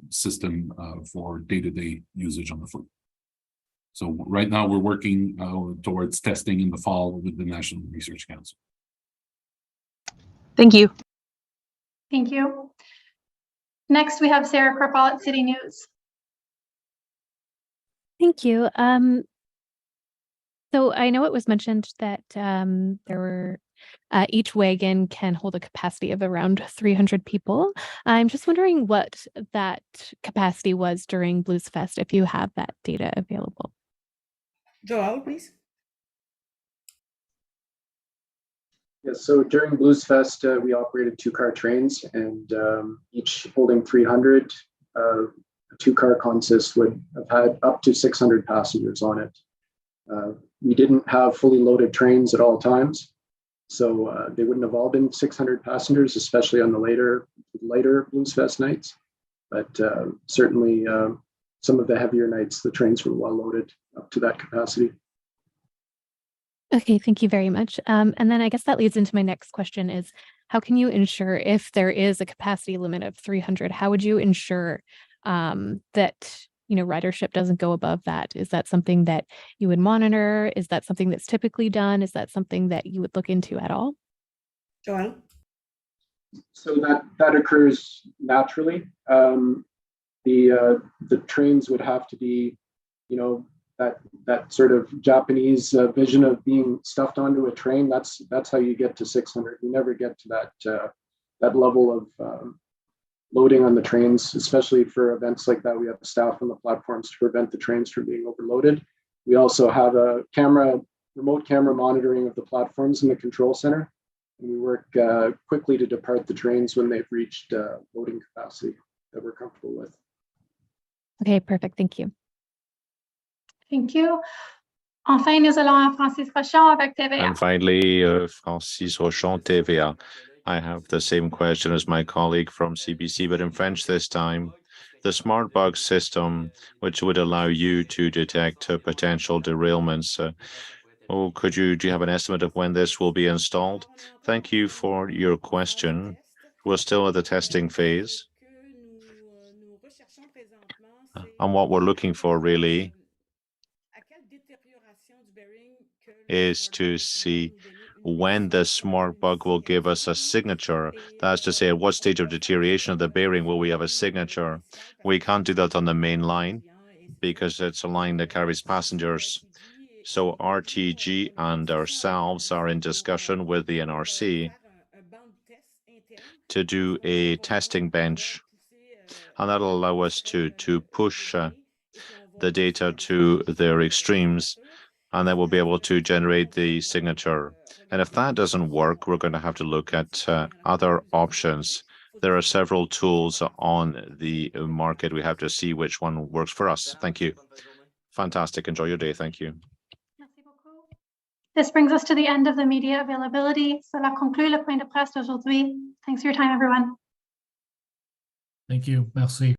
system for day-to-day usage on the fleet. So right now we're working towards testing in the fall with the National Research Council. Thank you. Thank you. Next, we have Sarah Kripal at City News. Thank you. So I know it was mentioned that there were each wagon can hold a capacity of around 300 people. I'm just wondering what that capacity was during Blues Fest, if you have that data available. Joel, please. Yes, so during Blues Fest, we operated 2-car trains and each holding 300. A 2-car consist would have had up to 600 passengers on it. We didn't have fully loaded trains at all times, so they wouldn't have all been 600 passengers, especially on the later Blues Fest nights. But certainly some of the heavier nights, the trains were well loaded up to that capacity. Okay, thank you very much. And then I guess that leads into my next question is, how can you ensure if there is a capacity limit of 300, how would you ensure that ridership doesn't go above that? Is that something that you would monitor? Is that something that's typically done? Is that something that you would look into at all? Joel? So that occurs naturally. The trains would have to be, that sort of Japanese vision of being stuffed onto a train. That's how you get to 600. You never get to that level of loading on the trains, especially for events like that. We have staff on the platforms to prevent the trains from being overloaded. We also have a remote camera monitoring of the platforms in the control center. And we work quickly to depart the trains when they've reached loading capacity that we're comfortable with. Okay, perfect. Thank you. Thank you. Enfin, nous allons à Francis Rochon avec TVA. And finally, Francis Rochon, TVA. I have the same question as my colleague from CBC, but in French this time. The smart bug system, which would allow you to detect potential derailments. Do you have an estimate of when this will be installed? Thank you for your question. We're still at the testing phase. And what we're looking for really is to see when the smart bug will give us a signature. That's to say, at what stage of deterioration of the bearing will we have a signature? We can't do that on the main line because it's a line that carries passengers. So RTG and ourselves are in discussion with the NRC to do a testing bench, and that'll allow us to push the data to their extremes, and then we'll be able to generate the signature. And if that doesn't work, we're going to have to look at other options. There are several tools on the market. We have to see which one works for us. Thank you. Fantastic. Enjoy your day. Thank you. This brings us to the end of the media availability. Cela conclut le point de presse d'aujourd'hui. Thanks for your time, everyone. Thank you. Merci.